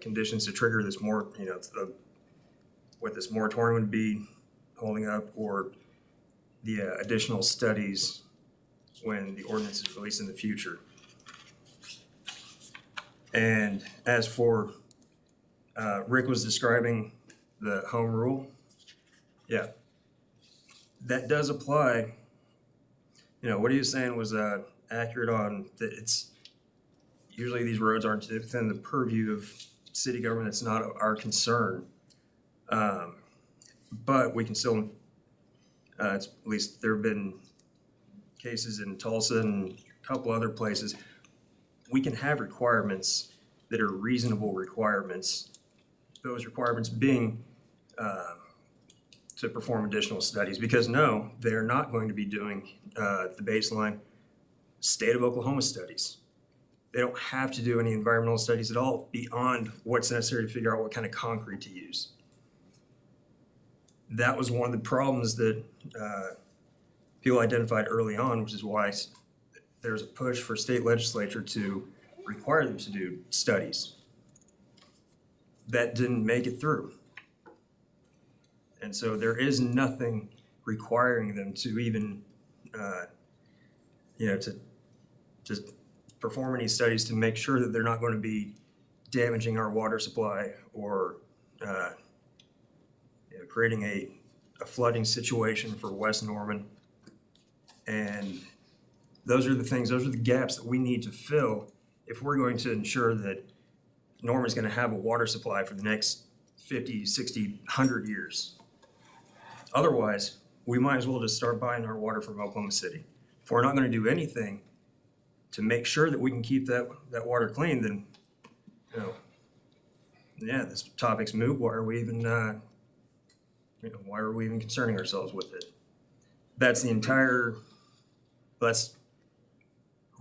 conditions to trigger this more, what this moratorium would be holding up, or the additional studies when the ordinance is released in the future. And as for, Rick was describing the home rule. Yeah, that does apply. What he was saying was accurate on that. It's usually these roads aren't within the purview of city government. It's not our concern. But we can still, at least there have been cases in Tulsa and a couple other places. We can have requirements that are reasonable requirements. Those requirements being to perform additional studies, because no, they're not going to be doing the baseline state of Oklahoma studies. They don't have to do any environmental studies at all beyond what's necessary to figure out what kind of concrete to use. That was one of the problems that people identified early on, which is why there's a push for state legislature to require them to do studies. That didn't make it through. And so there is nothing requiring them to even, to perform any studies to make sure that they're not going to be damaging our water supply or creating a flooding situation for West Norman. And those are the gaps that we need to fill if we're going to ensure that Norman's going to have a water supply for the next 50, 60, 100 years. Otherwise, we might as well just start buying our water from Oklahoma City. If we're not going to do anything to make sure that we can keep that water clean, then, this topic's moot. Why are we even, why are we even concerning ourselves with it? That's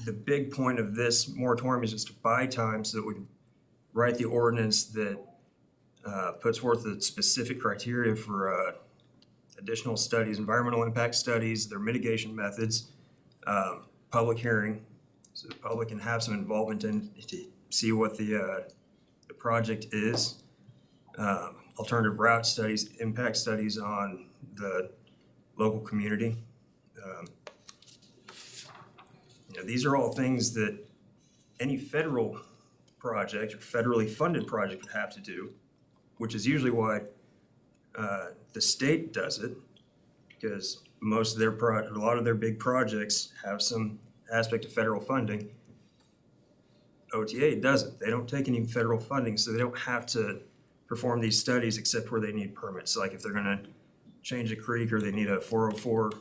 the big point of this moratorium, is just to buy time so that we can write the ordinance that puts forth the specific criteria for additional studies, environmental impact studies, their mitigation methods, public hearing, so the public can have some involvement in to see what the project is, alternative route studies, impact studies on the local community. These are all things that any federal project or federally funded project would have to do, which is usually why the state does it, because most of a lot of their big projects have some aspect of federal funding. OTA doesn't. They don't take any federal funding, so they don't have to perform these studies except where they need permits. Like if they're going to change a creek or they need a 404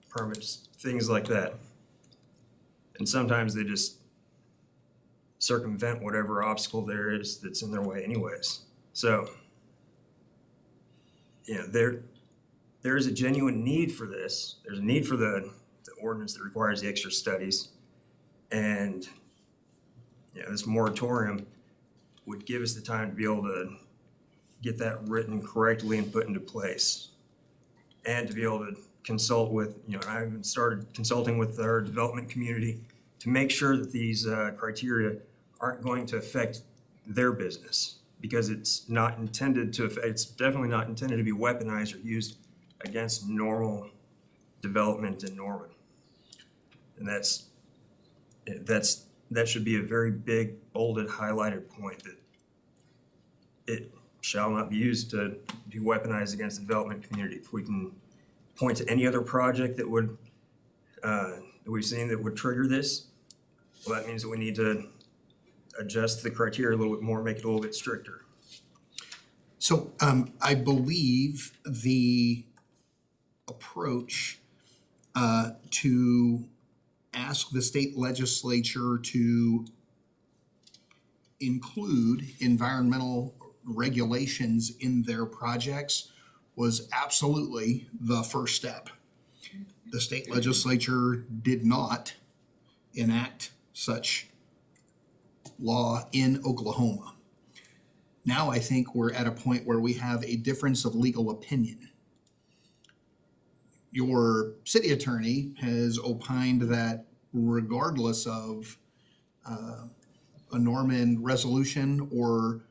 permits, things like that. And sometimes they just circumvent whatever obstacle there is that's in their way anyways. So, there is a genuine need for this. There's a need for the ordinance that requires the extra studies. And this moratorium would give us the time to be able to get that written correctly and put into place. And to be able to consult with, I even started consulting with our development community to make sure that these criteria aren't going to affect their business, because it's definitely not intended to be weaponized or used against normal development in Norman. And that should be a very big, bolded, highlighted point, that it shall not be used to be weaponized against the development community. If we can point to any other project that would that we've seen that would trigger this, well, that means that we need to adjust the criteria a little bit more, make it a little bit stricter. So I believe the approach to ask the state legislature to include environmental regulations in their projects was absolutely the first step. The state legislature did not enact such law in Oklahoma. Now I think we're at a point where we have a difference of legal opinion. Your city attorney has opined that regardless of a Norman resolution or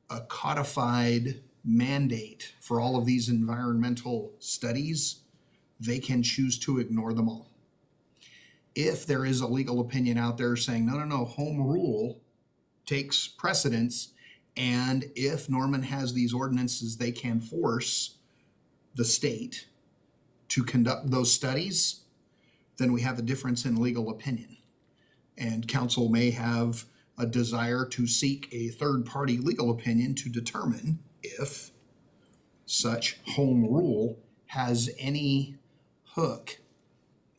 a codified mandate for all of these environmental studies, they can choose to ignore them all. If there is a legal opinion out there saying, no, home rule takes precedence, and if Norman has these ordinances, they can force the state to conduct those studies, then we have a difference in legal opinion. And council may have a desire to seek a third-party legal opinion to determine if such home rule has any hook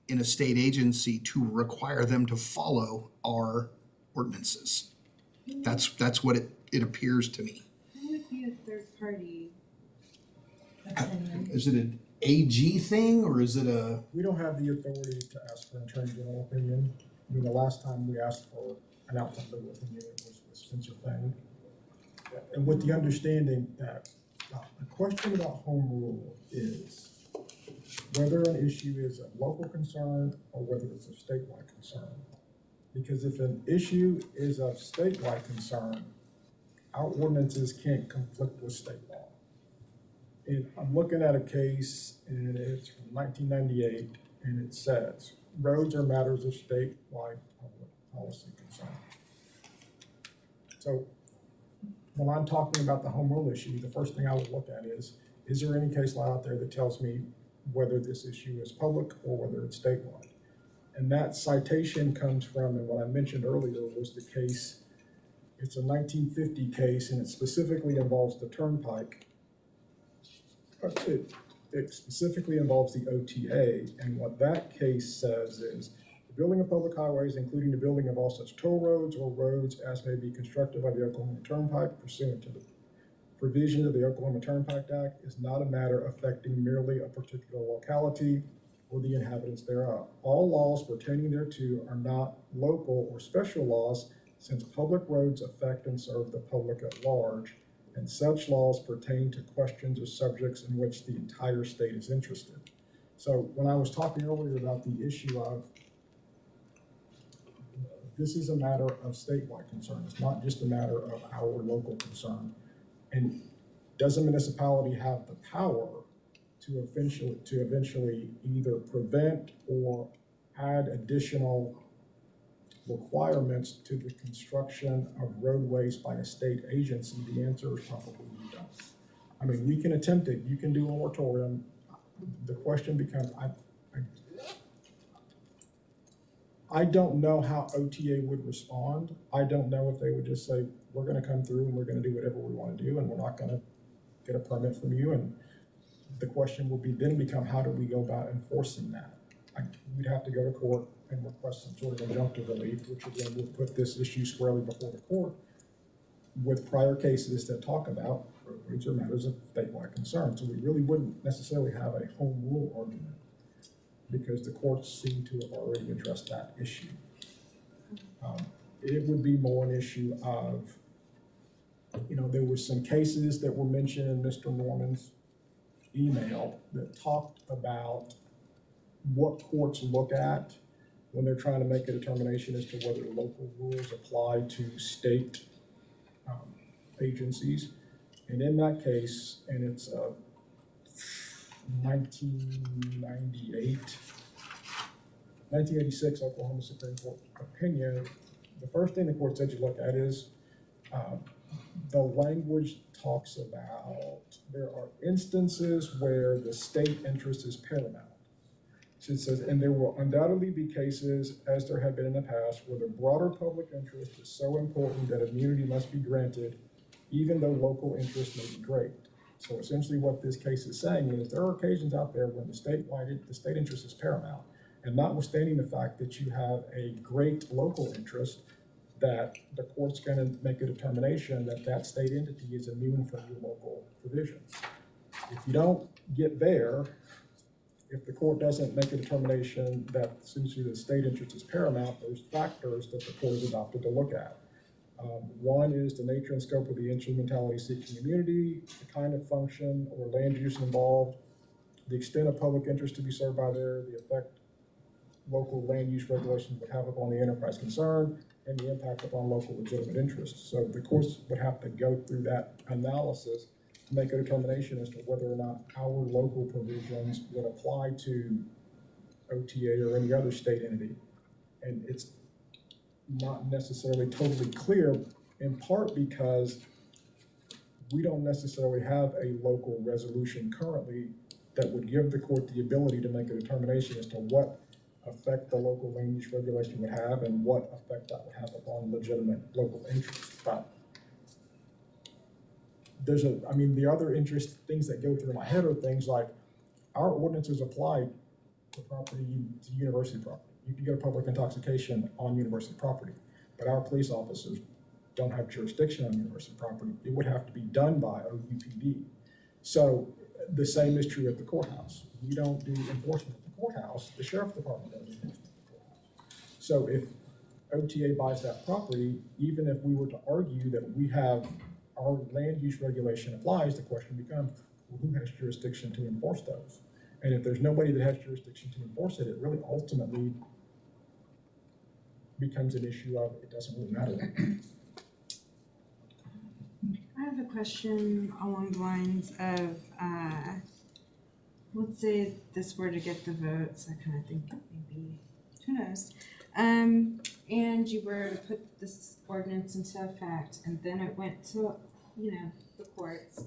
in a state agency to require them to follow our ordinances. That's what it appears to me. Who would be a third party opinion? Is it an AG thing or is it a? We don't have the authority to ask for an attorney general opinion. I mean, the last time we asked for an outside legal opinion, it was with Spencer Fang. And with the understanding that the question about home rule is whether an issue is a local concern or whether it's a statewide concern. Because if an issue is of statewide concern, our ordinances can't conflict with state law. And I'm looking at a case and it's from 1998 and it says, roads are matters of statewide public policy concern. So when I'm talking about the home rule issue, the first thing I would look at is there any case law out there that tells me whether this issue is public or whether it's statewide? And that citation comes from, and what I mentioned earlier was the case, it's a 1950 case and it specifically involves the turnpike. It specifically involves the OTA, and what that case says is the building of public highways, including the building of all such toll roads or roads as may be constructed by the Oklahoma Turnpike pursuant to the provisions of the Oklahoma Turnpike Act, is not a matter affecting merely a particular locality or the inhabitants thereof. All laws pertaining thereto are not local or special laws, since public roads affect and serve the public at large, and such laws pertain to questions or subjects in which the entire state is interested. So when I was talking earlier about the issue of this is a matter of statewide concern, it's not just a matter of our local concern. And does a municipality have the power to eventually either prevent or add additional requirements to the construction of roadways by a state agency? The answer is probably we don't. I mean, we can attempt it. You can do a moratorium. The question becomes, I don't know how OTA would respond. I don't know if they would just say, we're gonna come through and we're gonna do whatever we wanna do and we're not gonna get a permit from you. And the question will then become, how do we go about enforcing that? We'd have to go to court and request some sort of injunctive relief, which again would put this issue squarely before the court with prior cases that talk about roads are matters of statewide concern. So we really wouldn't necessarily have a home rule argument because the courts seem to have already addressed that issue. It would be more an issue of, there were some cases that were mentioned in Mr. Norman's email that talked about what courts look at when they're trying to make a determination as to whether local rules apply to state agencies. And in that case, and it's a 1986 Oklahoma Supreme Court opinion, the first thing the court said you look at is the language talks about there are instances where the state interest is paramount. So it says, and there will undoubtedly be cases, as there have been in the past, where the broader public interest is so important that immunity must be granted, even though local interest may be great. So essentially what this case is saying is there are occasions out there when the state interest is paramount. And notwithstanding the fact that you have a great local interest, that the court's going to make a determination that that state entity is immune from your local provisions. If you don't get there, if the court doesn't make a determination that essentially the state interest is paramount, there's factors that the court has adopted to look at. One is the nature and scope of the instrumentality seeking immunity, the kind of function or land use involved, the extent of public interest to be served by there, the effect local land use regulations would have upon the enterprise concerned, and the impact upon local legitimate interests. So the courts would have to go through that analysis to make a determination as to whether or not our local provisions would apply to OTA or any other state entity. And it's not necessarily totally clear, in part because we don't necessarily have a local resolution currently that would give the court the ability to make a determination as to what effect the local land use regulation would have and what effect that would have upon legitimate local interests. But there's the other things that go through my head are things like our ordinances apply to property, to university property. You can get a public intoxication on university property, but our police officers don't have jurisdiction on university property. It would have to be done by OUPD. So the same is true at the courthouse. We don't do enforcement at the courthouse. The sheriff's department does enforcement at the courthouse. So if OTA buys that property, even if we were to argue that we have our land use regulation applies, the question becomes, well, who has jurisdiction to enforce those? And if there's nobody that has jurisdiction to enforce it, it really ultimately becomes an issue of it doesn't really matter. I have a question along the lines of, let's say this were to get the votes, I kind of think maybe, who knows? And you were to put this ordinance into effect and then it went to, the courts.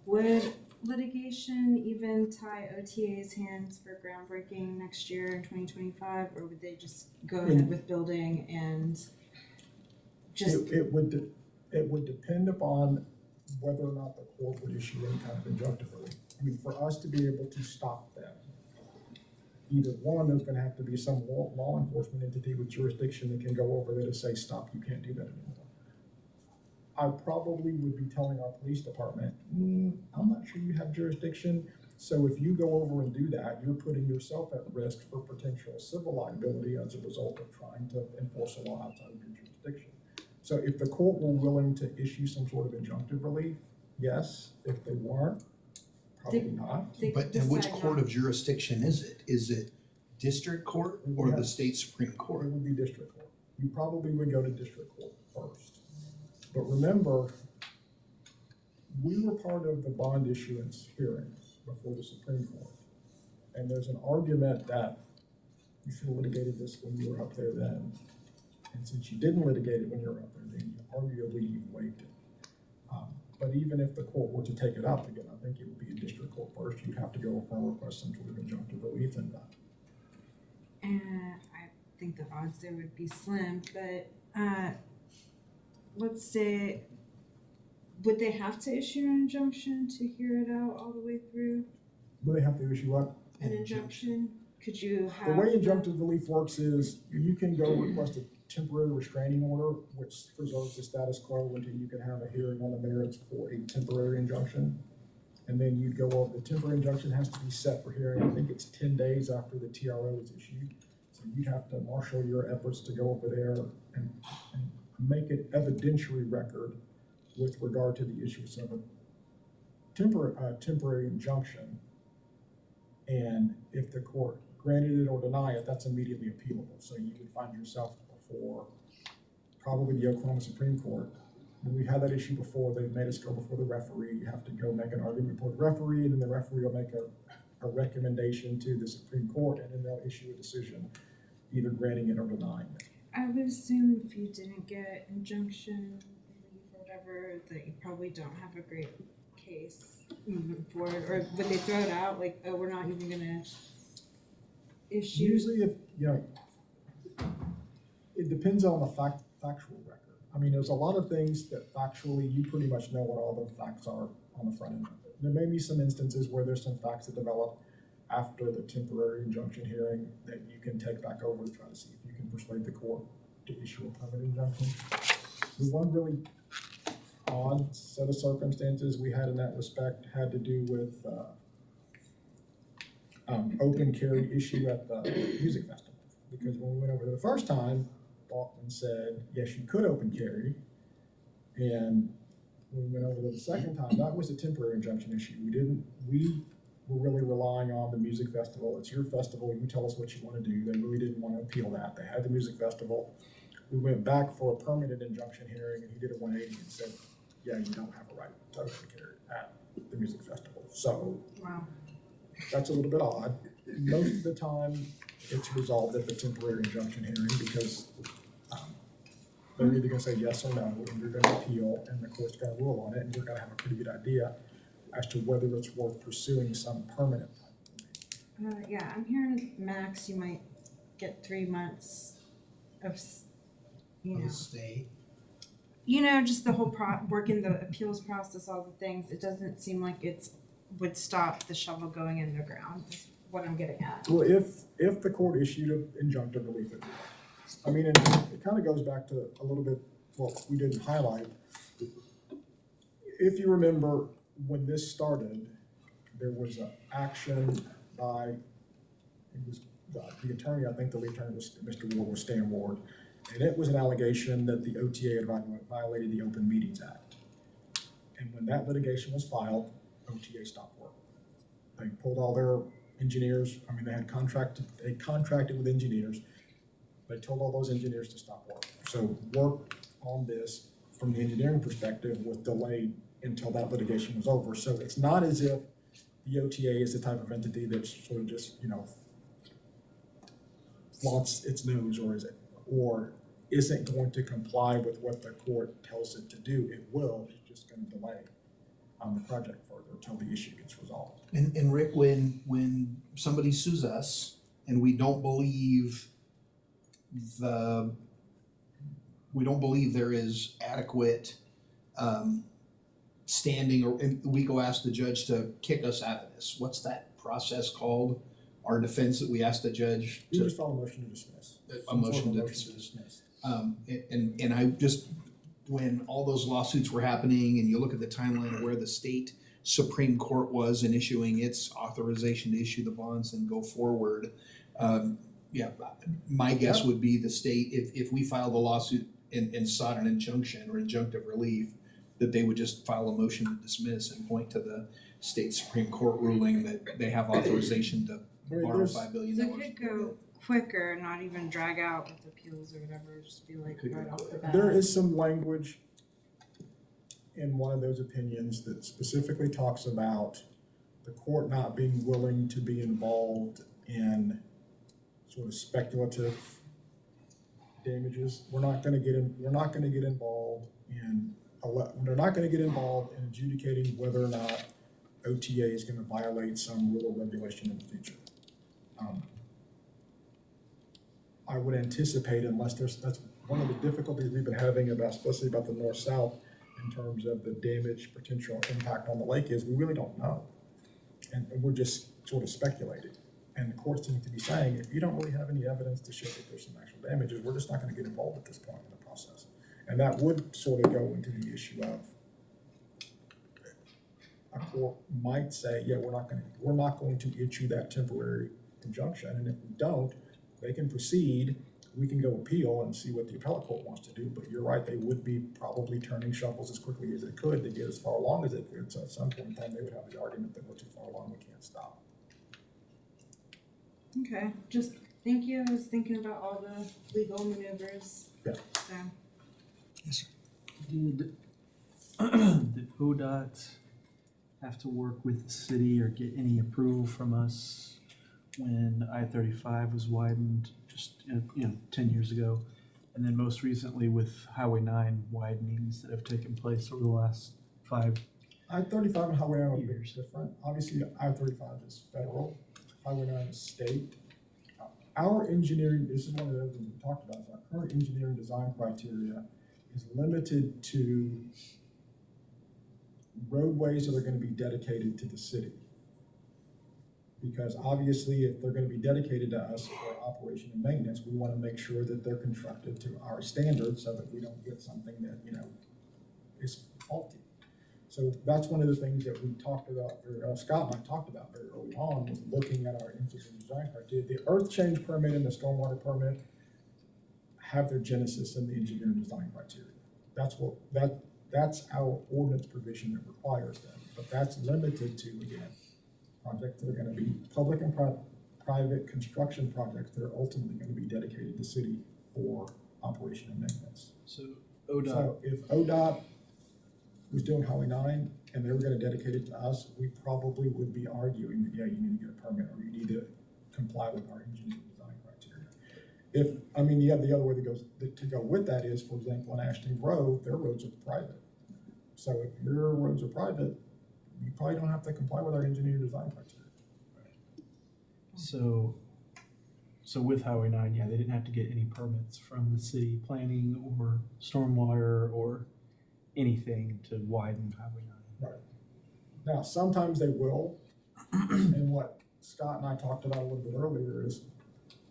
Would litigation even tie OTA's hands for groundbreaking next year in 2025, or would they just go ahead with building and just? It would depend upon whether or not the court would issue any kind of injunctive relief. I mean, for us to be able to stop them, either one, there's gonna have to be some law enforcement entity with jurisdiction that can go over there to say, stop, you can't do that anymore. I probably would be telling our police department, I'm not sure you have jurisdiction. So if you go over and do that, you're putting yourself at risk for potential civil liability as a result of trying to enforce a law outside of your jurisdiction. So if the court were willing to issue some sort of injunctive relief, yes. If they weren't, probably not. But in which court of jurisdiction is it? Is it district court or the state Supreme It Court? would be district court. You probably would go to district court first. But remember, we were part of the bond issuance hearings before the Supreme Court. And there's an argument that you should have litigated this when you were up there then. And since you didn't litigate it when you were up there then, arguably you've waived it. But even if the court were to take it up again, I think it would be a district court first. You'd have to go for a request some sort of injunctive relief and And I think the odds there would be slim, but let's say, would they have to issue an injunction to hear it out all the way through? will they have to issue what? An injunction? Could you The have? way injunctive relief works is you can go request a temporary restraining order, which preserves the status quo until you can have a hearing on the merits for a temporary injunction. And then you'd go over, the temporary injunction has to be set for hearing, I think it's 10 days after the TRO is issued. So you'd have to marshal your efforts to go over there and make an evidentiary record with regard to the issuance of a temporary injunction. And if the court granted it or denied it, that's immediately appealable. So you would find yourself before probably the Oklahoma Supreme Court. When we've had that issue before, they've made us go before the referee. You have to go make an argument before the referee, and then the referee will make a recommendation to the Supreme Court, and then they'll issue a decision either granting it or denying it. I would assume if you didn't get injunction relief or whatever, that you probably don't have a great case moving forward, or would they throw it out, like, oh, we're not even gonna issue? Usually, it depends on the factual record. I mean, there's a lot of things that factually, you pretty much know what all the facts are on the front end of it. There may be some instances where there's some facts that develop after the temporary injunction hearing that you can take back over to try to see if you can persuade the court to issue a permanent injunction. The one really odd set of circumstances we had in that respect had to do with open carry issue at the music festival. Because when we went over there the first time, Balkman said, yes, you could open carry. And when we went over there the second time, that was a temporary injunction issue. We were really relying on the music festival. It's your festival, you tell us what you want to do. They really didn't want to appeal that. They had the music festival. We went back for a permanent injunction hearing, and he did a 180 and said, yeah, you don't have a right to open carry at the music festival. So Wow. that's a little bit odd. Most of the time, it's resolved at the temporary injunction hearing because they're either gonna say yes or no, and you're gonna appeal, and the court's gonna rule on it, and you're gonna have a pretty good idea as to whether it's worth pursuing some permanent type. Yeah, I'm hearing max, you might get 3 months of, Stay. just the whole working the appeals process, all the things. It doesn't seem like would stop the shovel going in the ground, is what I'm getting at. Well, if the court issued an injunctive relief, I mean, and it kind of goes back to a little bit what we didn't highlight. If you remember, when this started, there was an action by, it was the attorney, I think the lead attorney was Mr. Ward, was Stan Ward, and it was an allegation that the OTA had violated the Open Meetings Act. And when that litigation was filed, OTA stopped work. They pulled all their engineers, I mean, they contracted with engineers. They told all those engineers to stop work. So work on this from the engineering perspective was delayed until that litigation was over. So it's not as if the OTA is the type of entity that's sort of just, flaunts its nose or isn't going to comply with what the court tells it to do. It will, it's just gonna delay the project further until the issue gets resolved. And Rick, when somebody sues us and we don't believe there is adequate standing, or we go ask the judge to kick us out of this, what's that process called? Our defense, that we ask the judge You to, just file a motion to dismiss. a motion to dismiss. And I just, when all those lawsuits were happening and you look at the timeline of where the state Supreme Court was in issuing its authorization to issue the bonds and go forward, my guess would be the state, if we filed a lawsuit and sought an injunction or injunctive relief, that they would just file a motion to dismiss and point to the state Supreme Court ruling that they have authorization to borrow $5 billion. So it could go quicker, not even drag out with appeals or whatever, just be like Could go right off the quick. bat. There is some language in one of those opinions that specifically talks about the court not being willing to be involved in sort of speculative damages. We're not gonna get involved in adjudicating whether or not OTA is gonna violate some rule or regulation in the future. I would anticipate, unless that's one of the difficulties we've been having especially about the north-south, in terms of the damage potential impact on the lake, is we really don't know. And we're just sort of speculating. And the courts seem to be saying, if you don't really have any evidence to show that there's some actual damages, we're just not gonna get involved at this point in the process. And that would sort of go into the issue of, a court might say, yeah, we're not going to issue that temporary injunction, and if we don't, they can proceed, we can go appeal and see what the appellate court wants to do, but you're right, they would be probably turning shovels as quickly as they could to get as far along as they could, so at some point in time, they would have the argument that we're too far along, we can't stop. Okay, just, thank you, I was thinking about all the legal maneuvers. Yeah. So, Did ODOT have to work with the city or get any approval from us when I-35 was widened just, 10 years ago? And then most recently with Highway 9 widenings that have taken place over the last 5 I-35 and Highway 9 are a bit years. different. Obviously, I-35 is federal, Highway 9 is state. Our engineering, this is one of the things we talked about, our current engineering design criteria is limited to roadways that are gonna be dedicated to the city. Because obviously, if they're gonna be dedicated to us for operation and maintenance, we wanna make sure that they're constructed to our standards so that we don't get something that, is faulty. So that's one of the things that we talked about, or Scott and I talked about very early on, was looking at our incident design criteria. The earth change permit and the stormwater permit have their genesis in the engineering design criteria. That's our ordinance provision that requires them, but that's limited to, again, projects that are gonna be public and private construction projects that are ultimately gonna be dedicated to city for operation and maintenance. So ODOT, So if ODOT was doing Highway 9 and they were gonna dedicate it to us, we probably would be arguing that, yeah, you need to get a permit or you need to comply with our engineering design criteria. You have the other way to go with that is, for example, on Ashton Grove, their roads are private. So if your roads are private, you probably don't have to comply with our engineering design criteria. so with Highway 9, yeah, they didn't have to get any permits from the city planning or stormwater or anything to widen Highway 9. Right. Now, sometimes they will, and what Scott and I talked about a little bit earlier is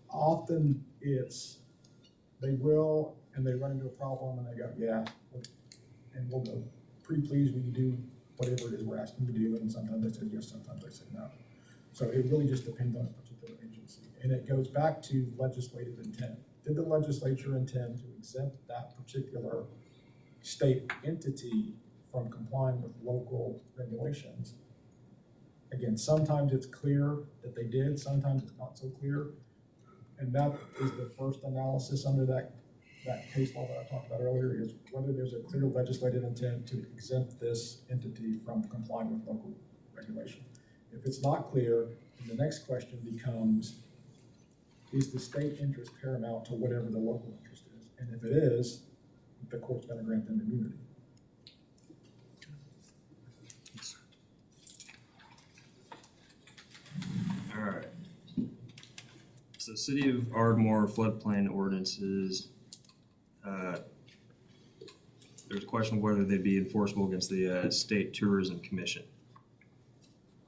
often they will, and they run into a problem and they go, yeah, and we'll go, pretty pleased when you do whatever it is we're asking you to do, and sometimes they say yes, sometimes they say no. So it really just depends on a particular agency. And it goes back to legislative intent. Did the legislature intend to exempt that particular state entity from complying with local regulations? Again, sometimes it's clear that they did, sometimes it's not so clear. And that is the first analysis under that case law that I talked about earlier, is whether there's a clear legislative intent to exempt this entity from complying with local regulation. If it's not clear, then the next question becomes, is the state interest paramount to whatever the local interest is? And if it is, the court's gonna grant them immunity. All right. So City of Ardmore floodplain ordinances, there's a question of whether they'd be enforceable against the State Tourism Commission.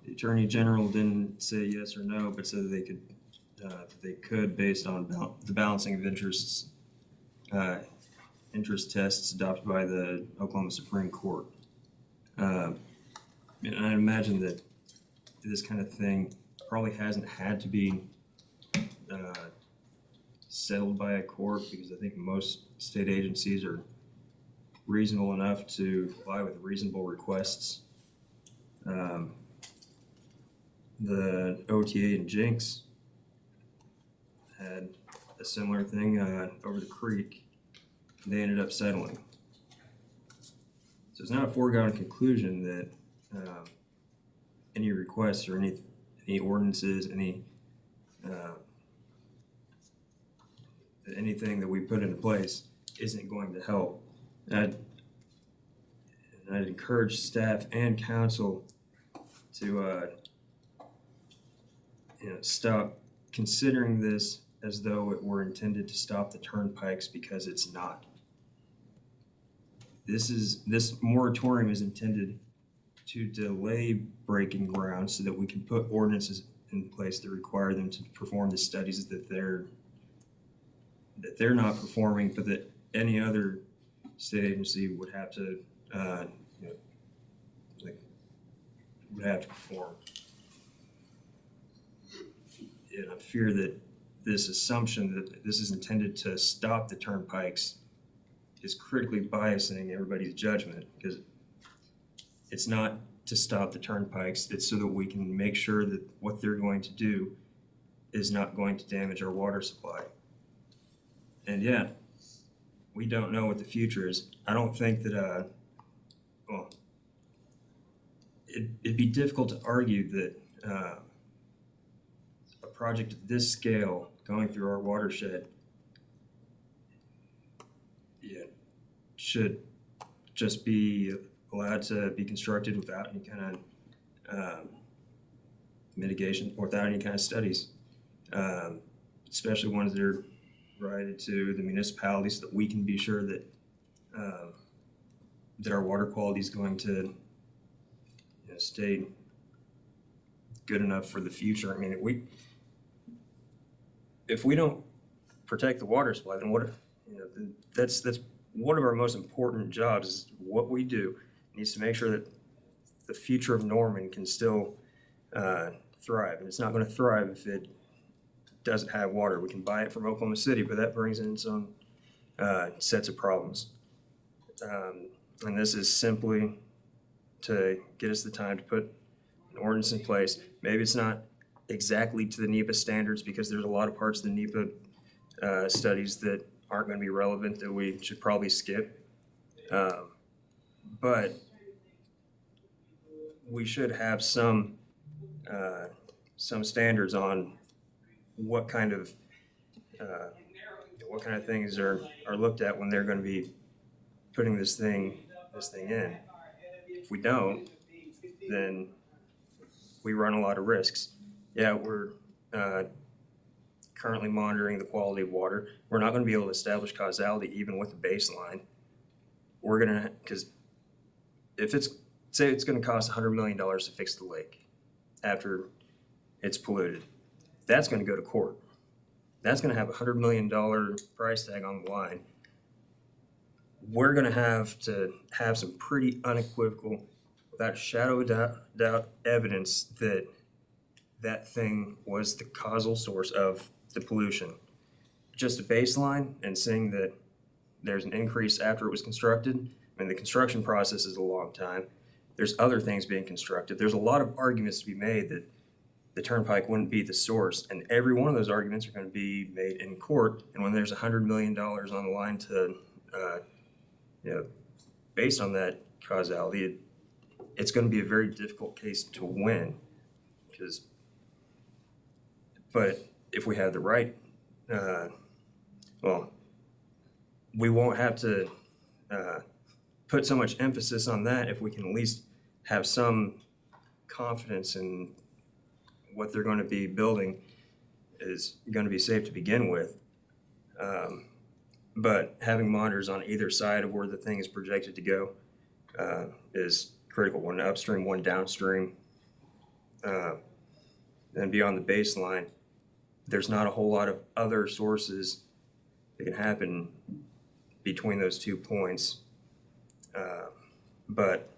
The Attorney General didn't say yes or no, but said that they could based on the balancing of interests, interest tests adopted by the Oklahoma Supreme Court. And I imagine that this kind of thing probably hasn't had to be settled by a court, because I think most state agencies are reasonable enough to comply with reasonable requests. The OTA and Jinx had a similar thing over the creek. They ended up settling. So it's not a foregone conclusion that any requests or any ordinances, anything that we put into place isn't going to help. I'd encourage staff and council to stop considering this as though it were intended to stop the turnpikes, because it's not. This moratorium is intended to delay breaking ground so that we can put ordinances in place that require them to perform the studies that they're not performing, but that any other state agency would have to perform. And I fear that this assumption that this is intended to stop the turnpikes is critically biasing everybody's judgment, because it's not to stop the turnpikes, it's so that we can make sure that what they're going to do is not going to damage our water supply. And yeah, we don't know what the future is. I don't think that, it'd be difficult to argue that a project of this scale going through our watershed should just be allowed to be constructed without any kind of mitigation or without any kind of studies, especially ones that are related to the municipalities, so that we can be sure that that our water quality is going to stay good enough for the future. I mean, if we don't protect the water supply, then that's one of our most important jobs. Is what we do needs to make sure that the future of Norman can still thrive. And it's not going to thrive if it doesn't have water. We can buy it from Oklahoma City, but that brings in its own sets of problems. And this is simply to get us the time to put an ordinance in place. Maybe it's not exactly to the NEPA standards because there's a lot of parts of the NEPA studies that aren't going to be relevant that we should probably skip. But we should have some standards on what kind of things are looked at when they're going to be putting this thing in. If we don't, then we run a lot of risks. Yeah, we're currently monitoring the quality of water. We're not going to be able to establish causality even with the baseline. We're gonna, because if say it's going to cost $100 million to fix the lake after it's polluted, that's going to go to court. That's going to have a $100 million price tag on the line. We're going to have some pretty unequivocal, without a shadow of doubt, evidence that that thing was the causal source of the pollution. Just a baseline and saying that there's an increase after it was constructed. I mean, the construction process is a long time. There's other things being constructed. There's a lot of arguments to be made that the turnpike wouldn't be the source, and every one of those arguments are going to be made in court. And when there's $100 million on the line to, based on that causality, it's going to be a very difficult case to win. But if we have the right, we won't have to put so much emphasis on that if we can at least have some confidence in what they're going to be building is going to be safe to begin with. But having monitors on either side of where the thing is projected to go is critical. One upstream, one downstream. And beyond the baseline, there's not a whole lot of other sources that can happen between those 2 points. But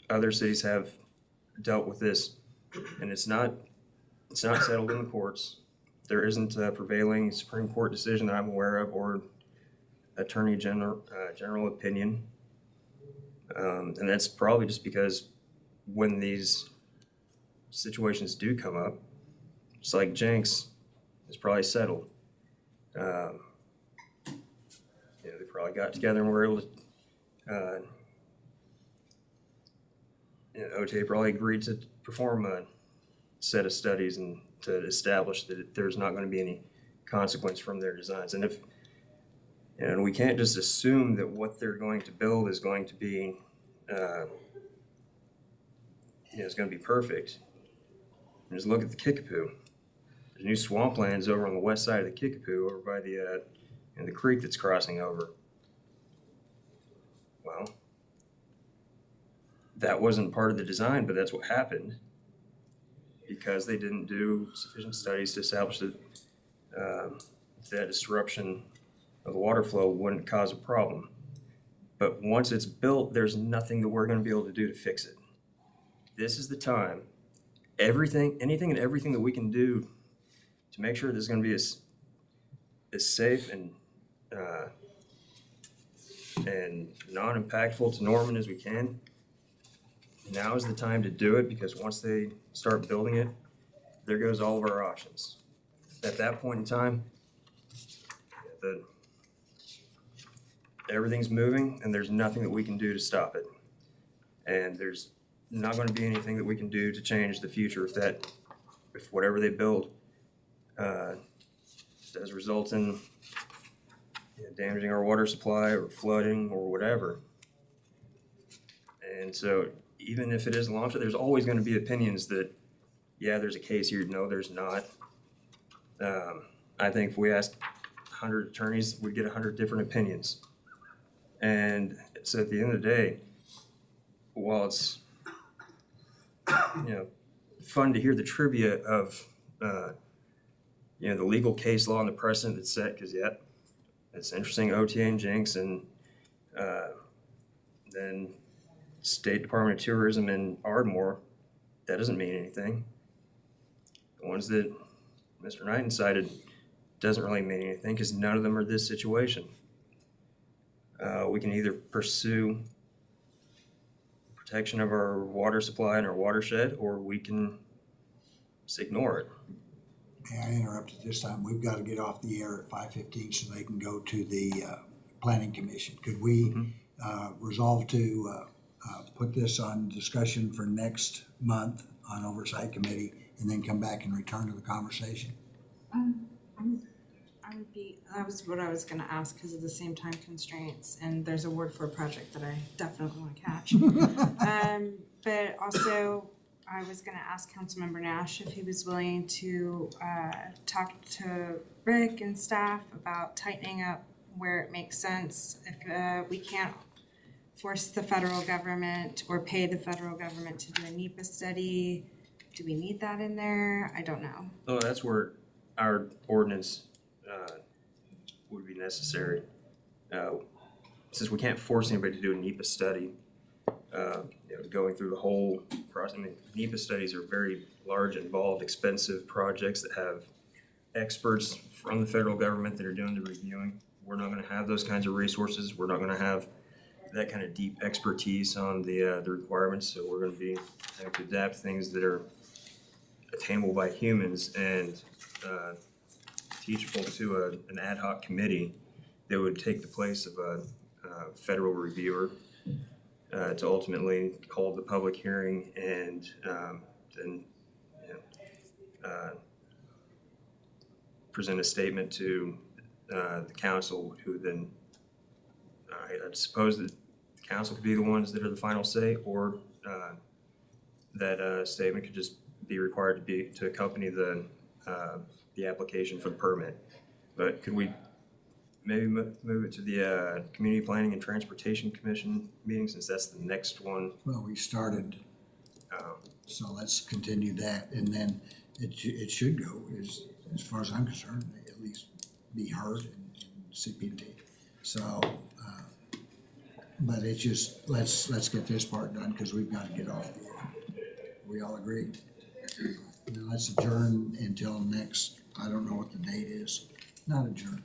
other cities have dealt with this, and it's not settled in the courts. There isn't a prevailing Supreme Court decision that I'm aware of or Attorney General opinion. And that's probably just because when these situations do come up, just like Jenks, it's probably settled. They probably got together and were able to OTA probably agreed to perform a set of studies and to establish that there's not going to be any consequence from their designs. And we can't just assume that what they're going to build is going to be is going to be perfect. And just look at the Kickapoo. There's new swamplands over on the west side of the Kickapoo, over by the creek that's crossing over. Well, that wasn't part of the design, but that's what happened because they didn't do sufficient studies to establish that that disruption of the water flow wouldn't cause a problem. But once it's built, there's nothing that we're going to be able to do to fix it. This is the time. Anything and everything that we can do to make sure this is going to be as safe and non-impactful to Norman as we can. Now is the time to do it because once they start building it, there goes all of our options. At that point in time, everything's moving and there's nothing that we can do to stop it. And there's not going to be anything that we can do to change the future if whatever they build does result in damaging our water supply or flooding or whatever. And so even if it is launched, there's always going to be opinions that, yeah, there's a case here. No, there's not. I think if we asked 100 attorneys, we'd get 100 different opinions. And so at the end of the day, while it's fun to hear the trivia of the legal case law and the precedent that's set, because it's interesting, OTA and Jenks, and then State Department of Tourism in Ardmore, that doesn't mean anything. The ones that Mr. Knighton cited doesn't really mean anything because none of them are this situation. We can either pursue protection of our water supply and our watershed, or we can just ignore it. May I interrupt at this time? We've got to get off the air at 5:15 so they can go to the planning commission. Could we resolve to put this on discussion for next month on Oversight Committee and then come back and return to the conversation? That was what I was gonna ask because of the same time constraints, and there's a word for a project that I definitely wanna catch. But also, I was gonna ask Councilmember Nash if he was willing to, talk to Rick and staff about tightening up where it makes sense. If, we can't force the federal government or pay the federal government to do a NEPA study, do we need that in there? I don't know. Oh, that's where our ordinance would be necessary. Since we can't force anybody to do a NEPA study, going through the whole process. I mean, NEPA studies are very large, involved, expensive projects that have experts from the federal government that are doing the reviewing. We're not gonna have those kinds of resources. We're not gonna have that kind of deep expertise on the requirements, so we're gonna be having to adapt things that are attainable by humans and teachable to an ad hoc committee that would take the place of a federal reviewer to ultimately hold the public hearing and then present a statement to the council, who then I suppose that the council could be the ones that are the final say, or that statement could just be required to accompany the application for the permit. But could we maybe move it to the Community Planning and Transportation Commission meeting, since that's the next one? Well, we started, so let's continue that, and then it should go, as far as I'm concerned, at least be heard in CPT. So, but it's just, let's get this part done, because we've got to get off the air. We all agree? Then let's adjourn until next, I don't know what the date is, not adjourn.